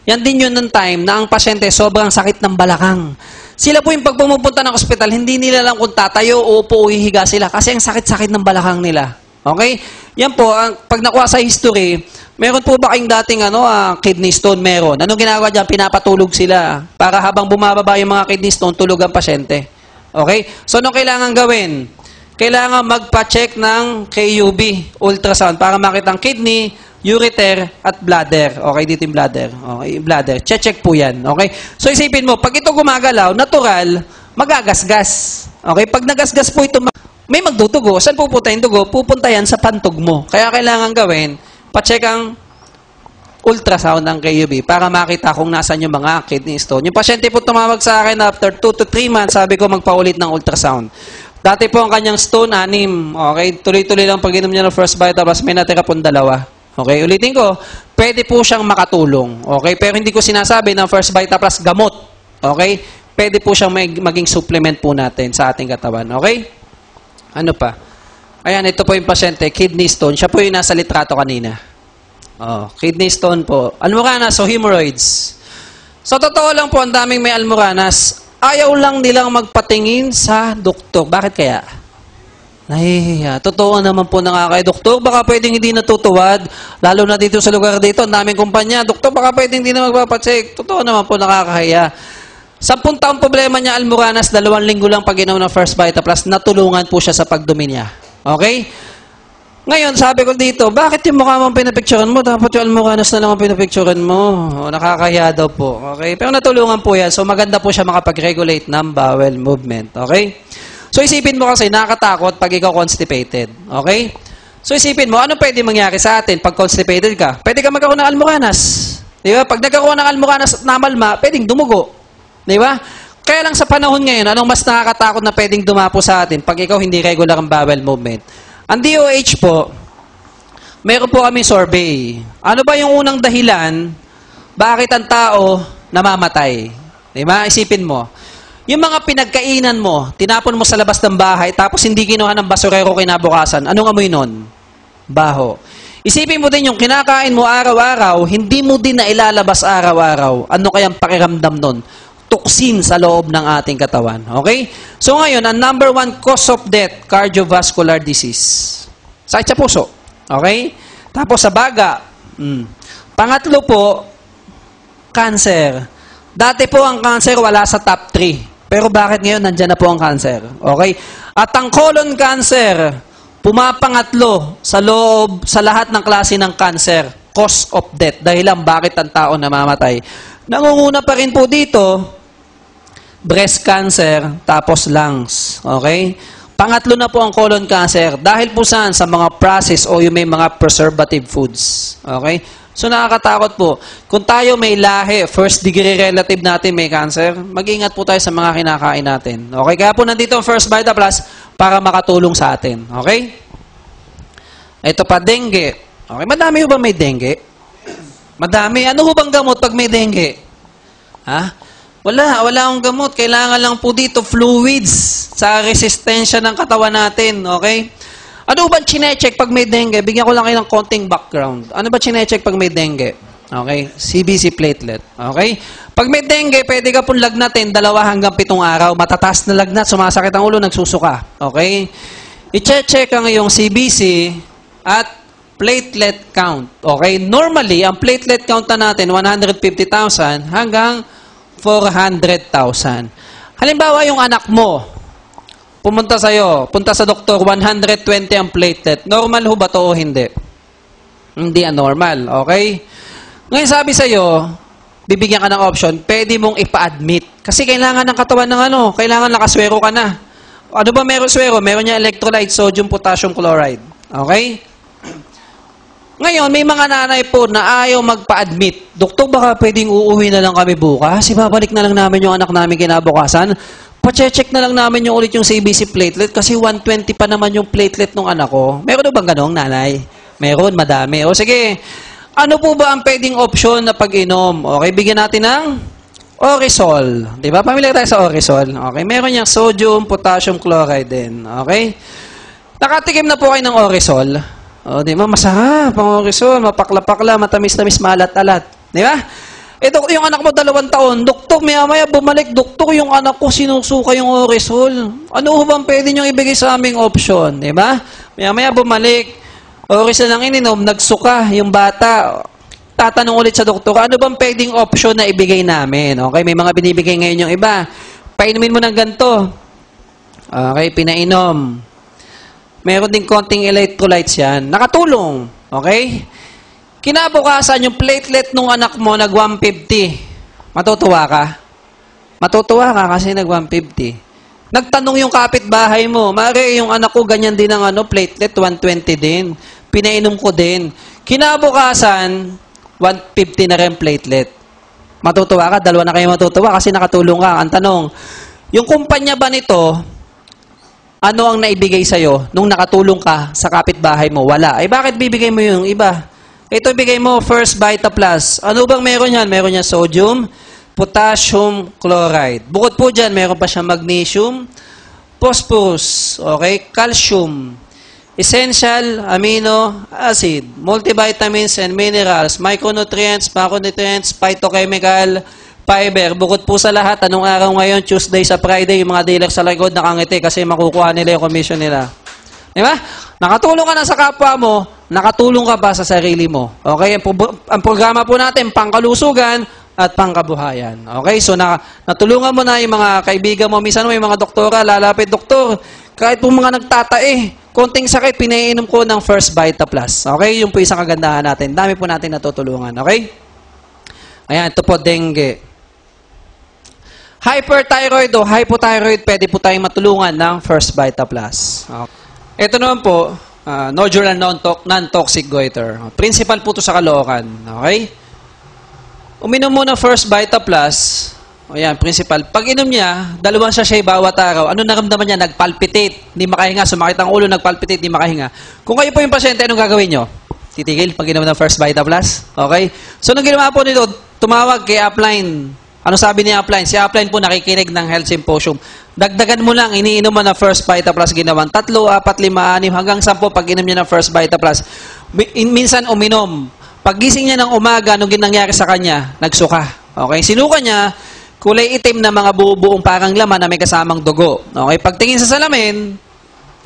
yan din yun ng time na ang pasyente sobrang sakit ng balakang. Sila po yung pag pumupunta ng ospital, hindi nila lang kung tatayo o upo o hihiga sila kasi ang sakit-sakit ng balakang nila. Okay? Yan po, pag nakuha sa history, Meron po ba kayong dating kidney stone? Meron. Anong ginagawa dyan? Pinapatulog sila. Para habang bumababa yung mga kidney stone, tulog ang pasyente. Okay? So, anong kailangan gawin? Kailangan magpa-check ng KUB, ultrasound, para makita ang kidney, ureter, at bladder. Okay, dito yung bladder. Okay, bladder. Check po yan. Okay? So, isipin mo, pag ito gumagalaw, natural, magagasgas. Okay? Pag nagasgas po ito, may magdudugo. Saan pupunta yung dugo? Pupunta yan sa pantog mo. Kaya kailangan gawin, pa-check ang ultrasound ng KUB para makita kung nasan yung mga kidney stone. Yung pasyente po tumawag sa akin after 2 to 3 months, sabi ko magpaulit ng ultrasound. Dati po ang kanyang stone, 6. Okay? Tuloy-tuloy lang pag-inom niya ng First Vita Plus, may natira pong 2. Okay? Ulitin ko, pwede po siyang makatulong. Okay? Pero hindi ko sinasabi ng First Vita Plus gamot. Okay? Pwede po siyang maging supplement po natin sa ating katawan. Okay? Ano pa? Ayan, ito po yung pasyente, kidney stone. Siya po yung nasa litrato kanina. Kidney stone po. Almoranas o hemorrhoids. Sa totoo lang po, ang daming may almoranas. Ayaw lang nilang magpatingin sa doktor. Bakit kaya? Nahihiya. Totoo naman po na nga kay doktor. Baka pwedeng hindi natutuwad. Lalo na dito sa lugar dito. Ang daming kumpanya. Doktor, baka pwedeng hindi na magpapacheck. Totoo naman po nakakahiya. 10 taong problema niya, almoranas, 2 linggo lang pag-inom ng First Vita Plus, natulungan po siya sa pagdumi niya. Okay? Ngayon, sabi ko dito, bakit yung mukha mong pinapicturean mo? Dapat yung almoranas na lang ang pinapicturean mo. Nakakahiya daw po. Okay? Pero natulungan po yan. So, maganda po siya makapag-regulate ng bowel movement. Okay? So, isipin mo kasi, nakakatakot pag ikaw constipated. Okay? So, isipin mo, ano pwede mangyari sa atin pag constipated ka? Pwede ka magkaroon ng almoranas. Di ba? Pag nagkaroon ng almoranas at namalma, pwedeng dumugo. Di ba? Kaya lang sa panahon ngayon, anong mas nakakatakot na pwedeng dumapo sa atin pag ikaw hindi regular ang bowel movement? Ang DOH po, meron po kami survey. Ano ba yung unang dahilan bakit ang tao namamatay? Diba? Isipin mo. Yung mga pinagkainan mo, tinapon mo sa labas ng bahay, tapos hindi kinuha ng basurero kinabukasan, anong amoy nun? Baho. Isipin mo din yung kinakain mo araw-araw, hindi mo din na ilalabas araw-araw. Ano kayang pakiramdam nun? Toxin sa loob ng ating katawan. Okay? So ngayon, ang number 1 cause of death, cardiovascular disease. Sakit sa puso. Okay? Tapos sa baga. Pangatlo po, cancer. Dati po ang cancer wala sa top 3. Pero bakit ngayon nandyan na po ang cancer? Okay? At ang colon cancer, pumapangatlo sa loob, sa lahat ng klase ng cancer. Cause of death. Dahilan bakit ang tao namamatay. Nangunguna pa rin po dito, breast cancer, tapos lungs. Okay? Pangatlo na po ang colon cancer. Dahil po saan? Sa mga processed o yung may mga preservative foods. Okay? So, nakakatakot po. Kung tayo may lahi, first degree relative natin may cancer, mag-ingat po tayo sa mga kinakain natin. Okay? Kaya po nandito ang First Vita Plus para makatulong sa atin. Okay? Ito pa, dengue. Okay? Madami ba may dengue? Madami. Ano ho bang gamot pag may dengue? Ha? Wala akong gamot. Kailangan lang po dito fluids sa resistensya ng katawan natin. Okay? Ano ba chinecheck pag may dengue? Bigyan ko lang kayo ng konting background. Ano ba chinecheck pag may dengue? Okay? CBC platelet. Okay? Pag may dengue, pwede ka pong lagnatin 2 hanggang 7 araw. Matataas na lagnat, sumasakit ang ulo, nagsusuka. Okay? I-check ang iyong CBC at platelet count. Okay? Normally, ang platelet count na natin, 150,000 hanggang 400,000. Halimbawa, yung anak mo, punta sa doktor, 120 ang platelet. Normal ho ba to o hindi? Hindi anormal. Okay? Ngayon sabi sa'yo, bibigyan ka ng option, pwede mong ipa-admit. Kasi kailangan ng katawan ng kailangan nakaswero ka na. Ano ba meron swero? Meron niya electrolyte, sodium, potassium chloride. Okay? Ngayon, may mga nanay po na ayaw magpa-admit. Doktor, baka pwedeng uuwi na lang kami bukas. Ibabalik na lang namin yung anak namin kinabukasan. Pa-check na lang namin yung ulit yung CBC platelet kasi 120 pa naman yung platelet ng anak ko. Meron bang ganong nanay? Meron, madami. O sige, ano po ba ang pwedeng option na pag-inom? Okay, bigyan natin ng Orisol. Di ba? Pamilyar tayo sa Orisol. Okay, meron niyang sodium, potassium chloride din. Okay? Nakatikim na po kayo ng Orisol. O, di ba? Masarap ang Orisol. Mapakla-pakla, matamis-tamis, malat-alat. Di ba? Ito, yung anak mo 2 taon, doktor, maya-maya bumalik, doktor, yung anak ko sinusuka yung Orisol. Ano bang pwede niyong ibigay sa aming option? Di ba? Maya-maya bumalik, Oras na lang ininom, nagsuka yung bata. Tatanong ulit sa doktor, ano bang pwedeng option na ibigay namin? Okay, may mga binibigay ngayon yung iba. Painumin mo ng ganito. Okay, pinainom. Meron din konting electrolytes yan. Nakatulong. Okay? Kinabukasan, yung platelet nung anak mo nag 150. Matutuwa ka? Matutuwa ka kasi nag 150. Nagtanong yung kapitbahay mo, Mare, yung anak ko ganyan din ang platelet, 120 din. Pinainom ko din. Kinabukasan, 150 na rin platelet. Matutuwa ka? Dalawa na kayo matutuwa kasi nakatulong ka. Ang tanong, yung kumpanya ba nito, ano ang naibigay sa'yo nung nakatulong ka sa kapitbahay mo? Wala. Eh bakit bibigay mo yung iba? Ito ibigay mo, First Vita Plus. Ano bang meron yan? Meron yan sodium, potassium chloride. Bukod po dyan, meron pa siya magnesium, phosphorus, okay, calcium, essential amino acid, multivitamins and minerals, micronutrients, macronutrients, phytochemical, fiber. Bukod po sa lahat, anong araw ngayon? Tuesday sa Friday, yung mga dealer sa likod nakangiti kasi makukuha nila yung commission nila. Diba? Nakatulong ka na sa kapwa mo, nakatulong ka pa sa sarili mo. Okay? Ang programa po natin, pangkalusugan, at pangkabuhayan. Okay? So, natulungan mo na yung mga kaibigan mo. Minsan mo yung mga doktora, lalapit, doktor, kahit po mga nagtatae, konting sakit, pinainom ko ng First Vita Plus. Okay? Yung po isang kagandahan natin. Dami po natin natutulungan. Okay? Ayan, ito po, dengue. Hyperthyroid o hypothyroid, pwede po tayong matulungan ng First Vita Plus. Okay. Ito naman po, nodular non-toxic goiter. Principal po ito sa Caloocan. Okay? Uminom mo ng First Vita Plus, ayan, principal. Pag inom niya, 2 sachet bawat araw. Ano naramdaman niya? Nagpalpitate, hindi makahinga. Sumakit ang ulo, nagpalpitate, hindi makahinga. Kung kayo po yung pasyente, anong gagawin nyo? Titigil pag inom ng First Vita Plus? Okay? So, nung ginawa po nito, tumawag kay Upline. Ano sabi ni Upline? Si Upline po nakikinig ng Health Symposium. Dagdagan mo lang, iniinom mo na First Vita Plus, ginawan 3, 4, 5, 6, hanggang 10 pag inom niya ng First Vita Plus. Minsan uminom. Paggising niya ng umaga, anong nangyari sa kanya? Nagsuka. Okay? Sinuka niya, kulay itim na mga buong parang laman na may kasamang dugo. Okay? Pagtingin sa salamin,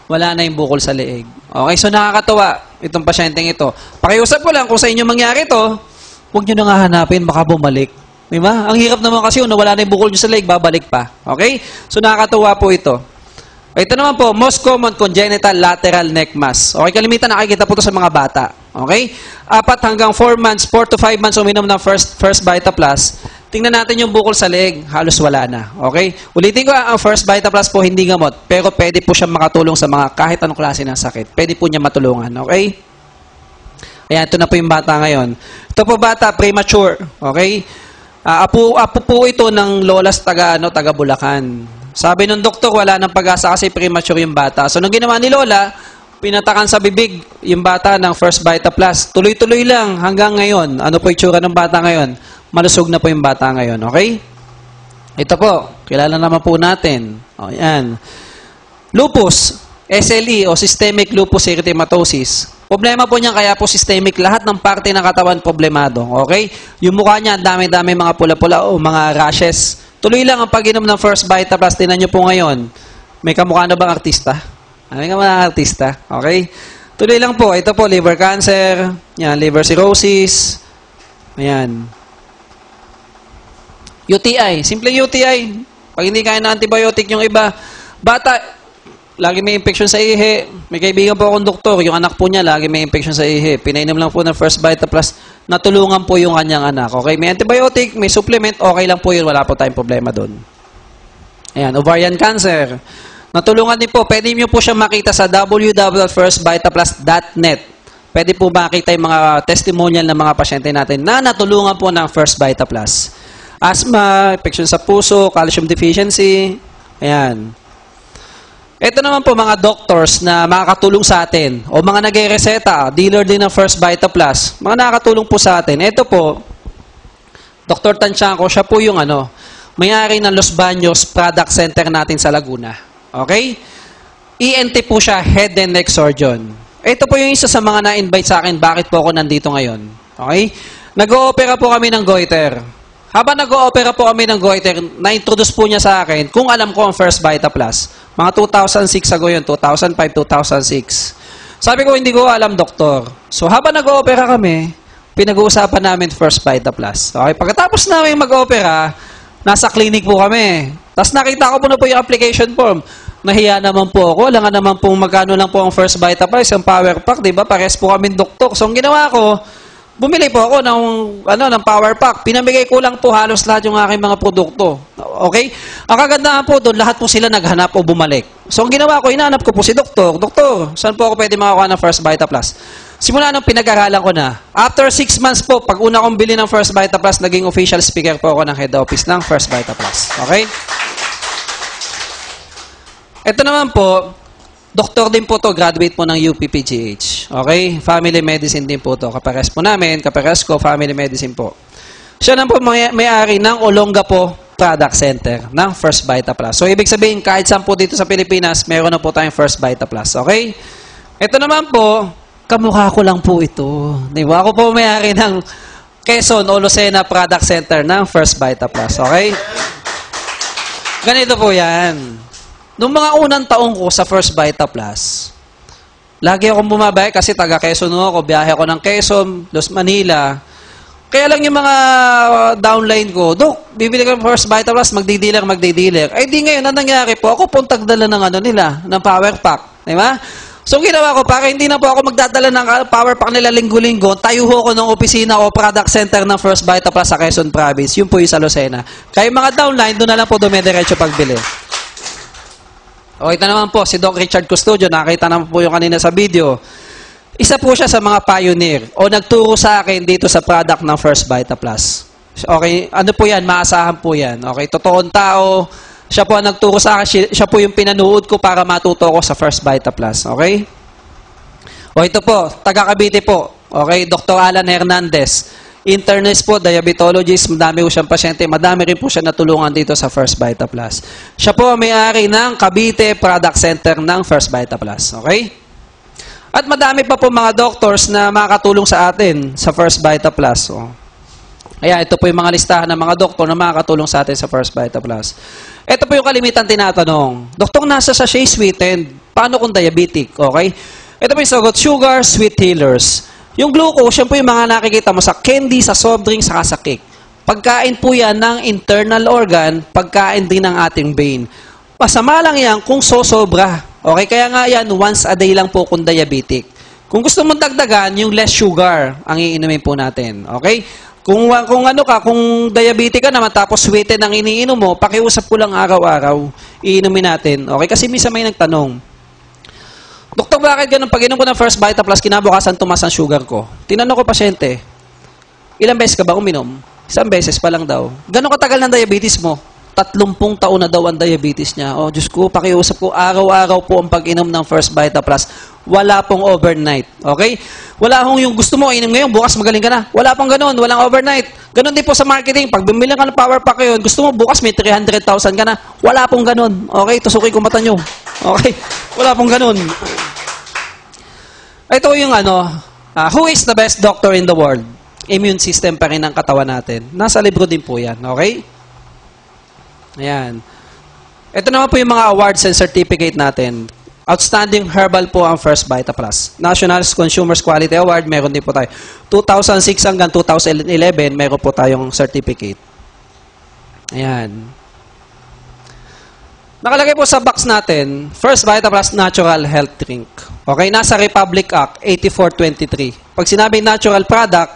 wala na yung bukol sa leeg. Okay? So nakakatawa itong pasyenteng ito. Pakiusap ko lang, kung sa inyo mangyari ito, huwag nyo na nga hanapin, baka bumalik. Diba? Ang hirap naman kasi nawala na yung bukol nyo sa leeg, babalik pa. Okay? So nakakatawa po ito. Ito naman po, most common congenital lateral neck mass. Okay, kalimitan nakikita po ito sa mga bata. Okay? 4 hanggang 4 months, 4 to 5 months uminom ng First Vita Plus. Tingnan natin yung bukol sa leeg, halos wala na. Okay? Ulitin ko, ang First Vita Plus po hindi gamot, pero pwede po siya makatulong sa mga kahit anong klase ng sakit. Pwede po niya matulungan. Okay? Ayan, ito na po yung bata ngayon. Ito po bata, premature. Okay? Apo po ito ng lolas taga Bulacan. Sabi ng doktor, wala nang pag-asa kasi premature yung bata. So, nung ginawa ni Lola, pinatakan sa bibig yung bata ng First Vita Plus. Tuloy-tuloy lang hanggang ngayon. Ano po yung tsura ng bata ngayon? Malusog na po yung bata ngayon. Okay? Ito po, kilala naman po natin. O, yan. Lupus, SLE o Systemic Lupus Erythematosus. Problema po niyan, kaya po systemic, lahat ng parte ng katawan problemado. Okay? Yung mukha niya, dami-dami mga pula-pula o mga rashes. Tuloy lang ang pag-inom ng First Vita Plus. Tinan nyo po ngayon. May kamukha na bang artista? May kamukha artista. Okay? Tuloy lang po. Ito po, liver cancer. Yan, liver cirrhosis. Ayan. UTI. Simple UTI. Pag hindi kaya na antibiotic yung iba. Bata, lagi may infection sa ihi. May kaibigan po akong doktor. Yung anak po niya, lagi may infection sa ihi. Pinainom lang po ng First Vita Plus. Natulungan po yung kanyang anak. Okay? May antibiotic, may supplement, okay lang po yun. Wala po tayong problema doon. Ayan, ovarian cancer. Natulungan din po. Pwede nyo po siya makita sa www.firstvitaplus.net. Pwede po makita yung mga testimonial ng mga pasyente natin na natulungan po ng First Vita Plus. Asthma, infection sa puso, calcium deficiency. Ayan. Ito naman po mga doctors na makakatulong sa atin o mga nag-reseta, dealer din ng First Vita Plus, mga nakakatulong po sa atin. Ito po, Dr. Tanchanco, siya po yung may-ari ng Los Baños Product Center natin sa Laguna. Okay? ENT po siya, head and neck surgeon. Ito po yung isa sa mga na-invite sa akin, bakit po ako nandito ngayon. Okay? Nag-o-opera po kami ng goiter. Habang nag-o-opera po kami ng goiter, na-introduce po niya sa akin kung alam ko ang First Vita Plus. Mga 2006 ago yun, 2005, 2006. Sabi ko, hindi ko alam, doktor. So, habang nag-opera kami, pinag-uusapan namin First Vita Plus. Okay, pagkatapos namin mag-opera, nasa clinic po kami. Tapos nakita ko po na po yung application form. Nahiya naman po ako. Alam nga naman po magkano lang po ang First Vita Plus, yung power pack, di ba? Pares po kami doktor. So, ang ginawa ko, bumili po ako ng power pack. Pinamigay ko lang po halos lahat yung aking mga produkto. Okay? Ang kagandahan po doon, lahat po sila naghanap o bumalik. So, ang ginawa ko, inaanap ko po si doktor. Doktor, saan po ako pwede makakuha ng First Vita Plus? Simula nung pinag-aralan ko na. After 6 months po, pag una kong bili ng First Vita Plus, naging official speaker po ako ng head office ng First Vita Plus. Okay? Ito naman po, doktor din po to, graduate po ng UPPGH. Okay? Family medicine din po to. Kapares po namin, kapares ko, family medicine po. Siya na po may-ari ng Olongapo Product Center ng First Vita Plus. So, ibig sabihin, kahit saan po dito sa Pilipinas, meron na po tayong First Vita Plus. Okay? Ito naman po, kamukha ko lang po ito. Diba? Ako po may-ari ng Quezon o Lucena Product Center ng First Vita Plus. Okay? Ganito po yan. Noong mga unang taong ko sa First Vita Plus, lagi akong bumabay kasi taga Quezon ako, biyahe ako ng Quezon, Los Manila. Kaya lang yung mga downline ko, Dok, bibili ko ng First Vita Plus, magdi-dealer. Ay di ngayon, ang nangyari po, ako pong tagdala ng ng power pack. Diba? So, ginawa ko, para hindi na po ako magdadala ng power pack nila linggo-linggo, tayo ko ng opisina o product center ng First Vita Plus sa Quezon Province. Yun po yung sa Lucena. Kaya mga downline, doon na lang po dumediretso pagbili. O, ito naman po, si Doc Richard Custodio, nakita naman po yung kanina sa video. Isa po siya sa mga pioneer o nagturo sa akin dito sa product ng First Vita Plus. Okay, ano po yan? Maasahan po yan. Okay, totoong tao. Siya po ang nagturo sa akin. Siya po yung pinanood ko para matuto ko sa First Vita Plus. Okay? O, ito po, taga Cavite po. Okay, Dr. Alan Hernandez. Internist po, diabetologist, madami po siyang pasyente, madami rin po siya natulungan dito sa First Vita Plus. Siya po may-ari ng Cavite Product Center ng First Vita Plus. Okay? At madami pa po mga doctors na makakatulong sa atin sa First Vita Plus. Oh. Kaya ito po yung mga listahan ng mga doktor na makakatulong sa atin sa First Vita Plus. Ito po yung kalimitan tinatanong. Doktor, nasa sachet sweetened. Paano kung diabetic? Okay? Ito po yung sagot, sugar, sweet healers. Yung glucose, yan po yung mga nakikita mo sa candy, sa soft drink, saka sa cake. Pagkain po yan ng internal organ, pagkain din ng ating brain. Masama lang yan kung sosobra. Okay, kaya nga yan, once a day lang po kung diabetic. Kung gusto mong dagdagan, yung less sugar ang iinumin po natin. Okay? Kung diabetic ka naman, tapos sweetened ang iniinom mo, pakiusap ko lang araw-araw, iinumin natin. Okay? Kasi minsan may nagtanong, Doktor, bakit ganun? Pag inom ko ng First Vita Plus, kinabukasan tumas ang sugar ko. Tinanong ko pasyente, ilang beses ka ba uminom? Isang beses pa lang daw. Gano'ng katagal ng diabetes mo? 30 taon na daw ang diabetes niya. Oh, Diyos ko, pakiusap ko, araw-araw po ang pag-inom ng First Vita Plus. Wala pong overnight. Okay? Wala hong yung gusto mo, inom ngayon, bukas magaling ka na. Wala pong ganun, walang overnight. Ganun din po sa marketing. Pag bumili ka ng power pack yun, gusto mo, bukas may 300,000 ka na. Wala pong ganun. Okay? Tusukin ko mata nyo. Okay? Wala pong ganun. Ito yung who is the best doctor in the world? Immune system pa rin ang katawan natin. Nasa libro din po yan. Okay? Ayan. Ito naman po yung mga awards and certificate natin. Outstanding Herbal po ang First Vita Plus. National Consumers Quality Award, meron din po tayo. 2006 hanggang 2011, meron po tayong certificate. Ayan. Nakalagay po sa box natin, First Vita Plus Natural Health Drink. Okay, nasa Republic Act 8423. Pag sinabing natural product,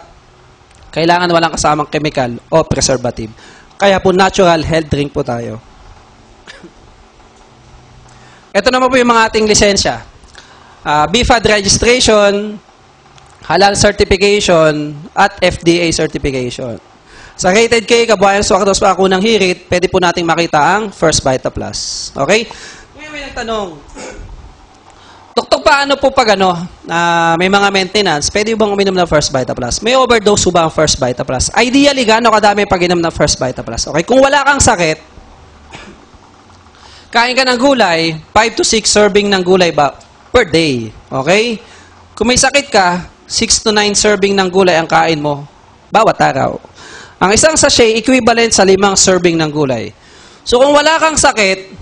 kailangan walang kasamang chemical o preservative. Kaya po natural health drink po tayo. Ito naman po yung mga ating lisensya. BFAD registration, halal certification, at FDA certification. Sa Rated K, Kabuhayan Swakdos pa ako ng hirit, pwede po nating makita ang First Vita Plus. Okay? Ngayon may nagtanong, Doktor, paano po pag may mga maintenance, pwede bang uminom ng First Vita Plus? May overdose ba ang First Vita Plus? Ideally, gaano kadami pag-inom ng First Vita Plus? Okay, kung wala kang sakit, kain ka ng gulay, 5 to 6 serving ng gulay ba per day. Okay? Kung may sakit ka, 6 to 9 serving ng gulay ang kain mo bawat araw. Ang isang sachet, equivalent sa 5 serving ng gulay. So, kung wala kang sakit,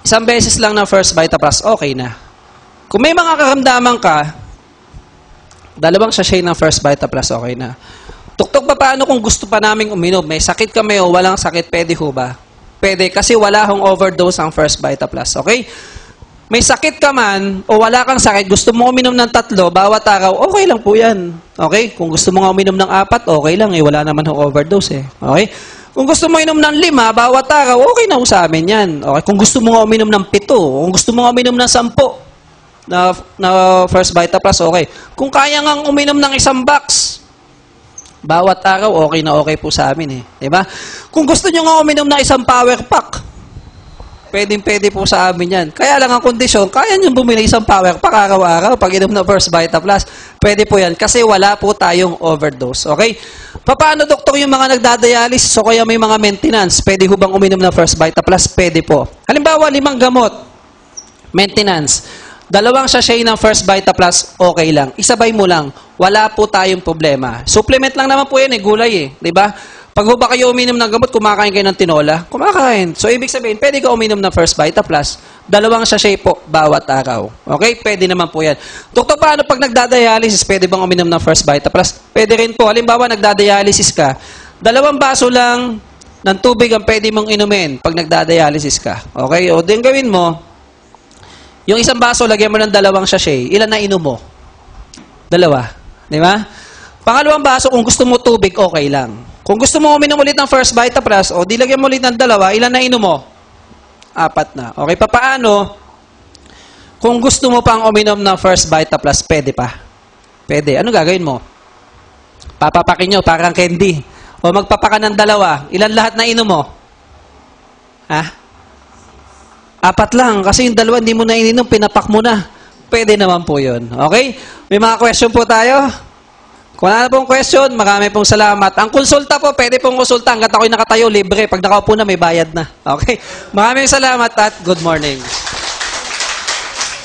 isang beses lang ng First Vita Plus, okay na. Kung may mga karamdaman ka, dalawang sachet ng First Vita Plus, okay na. Tuktok pa paano kung gusto pa naming uminom? May sakit kami o walang sakit, pwede ho ba? Pwede, kasi wala hong overdose ang First Vita Plus, okay? May sakit ka man o wala kang sakit, gusto mo uminom ng 3 bawat araw, okay lang po yan. Okay? Kung gusto mo nga uminom ng 4, okay lang eh. Wala naman hong overdose eh. Okay? Kung gusto mo inom ng 5 bawat araw, okay na ho sa amin yan. Okay? Kung gusto mo nga uminom ng 7, kung gusto mo nga uminom ng 10 na First Vita Plus, okay. Kung kaya nga uminom ng 1 box bawat araw, okay na okay po sa amin eh. Diba? Kung gusto nyo nga uminom ng 1 power pack, pwede po sa amin yan. Kaya lang ang kondisyon, kaya nyo bumili 1 power pack araw-araw pag inom ng First Vita Plus. Pwede po yan kasi wala po tayong overdose. Okay? Paano, doktor, yung mga nagdadialysis o kaya may mga maintenance? Pwede ho bang uminom ng First Vita Plus? Pwede po. Halimbawa, 5 gamot. Maintenance. 2 sachet ng First Vita Plus, okay lang. Isabay mo lang. Wala po tayong problema. Supplement lang naman po yan eh, gulay eh. Diba? Pag ba kayo uminom ng gamot, kumakain kayo ng tinola? Kumakain. So, ibig sabihin, pwede ka uminom ng First Vita Plus. 2 sachet po, bawat araw. Okay? Pwede naman po yan. Doktor, paano pag nagdadialysis, pwede bang uminom ng First Vita Plus? Pwede rin po. Halimbawa, nagdadialysis ka, 2 baso lang ng tubig ang pwede mong inumin pag nagdadialysis ka. Okay? O din gawin mo, yung 1 baso, lagyan mo ng 2 sachet. Ilan na inom mo? 2. Di ba? Pangalawang baso, kung gusto mo tubig, okay lang. Kung gusto mo uminom ulit ng First Vita Plus, o di lagyan mo ulit ng 2, ilan na inom mo? 4 na. Okay, paano? Kung gusto mo pang uminom ng First Vita Plus, pwede pa. Pwede. Ano gagawin mo? Papapakin nyo, parang candy. O magpapaka ng 2. Ilan lahat na inom mo? 4 lang. Kasi yung 2, hindi mo na ininom, pinapak mo na. Pwede naman po yun. Okay? May mga question po tayo? Kung ano pong question, marami pong salamat. Ang konsulta po, pwede pong konsulta. Hanggat ako'y nakatayo, libre. Pag nakaupo na, may bayad na. Okay? Maraming salamat at good morning.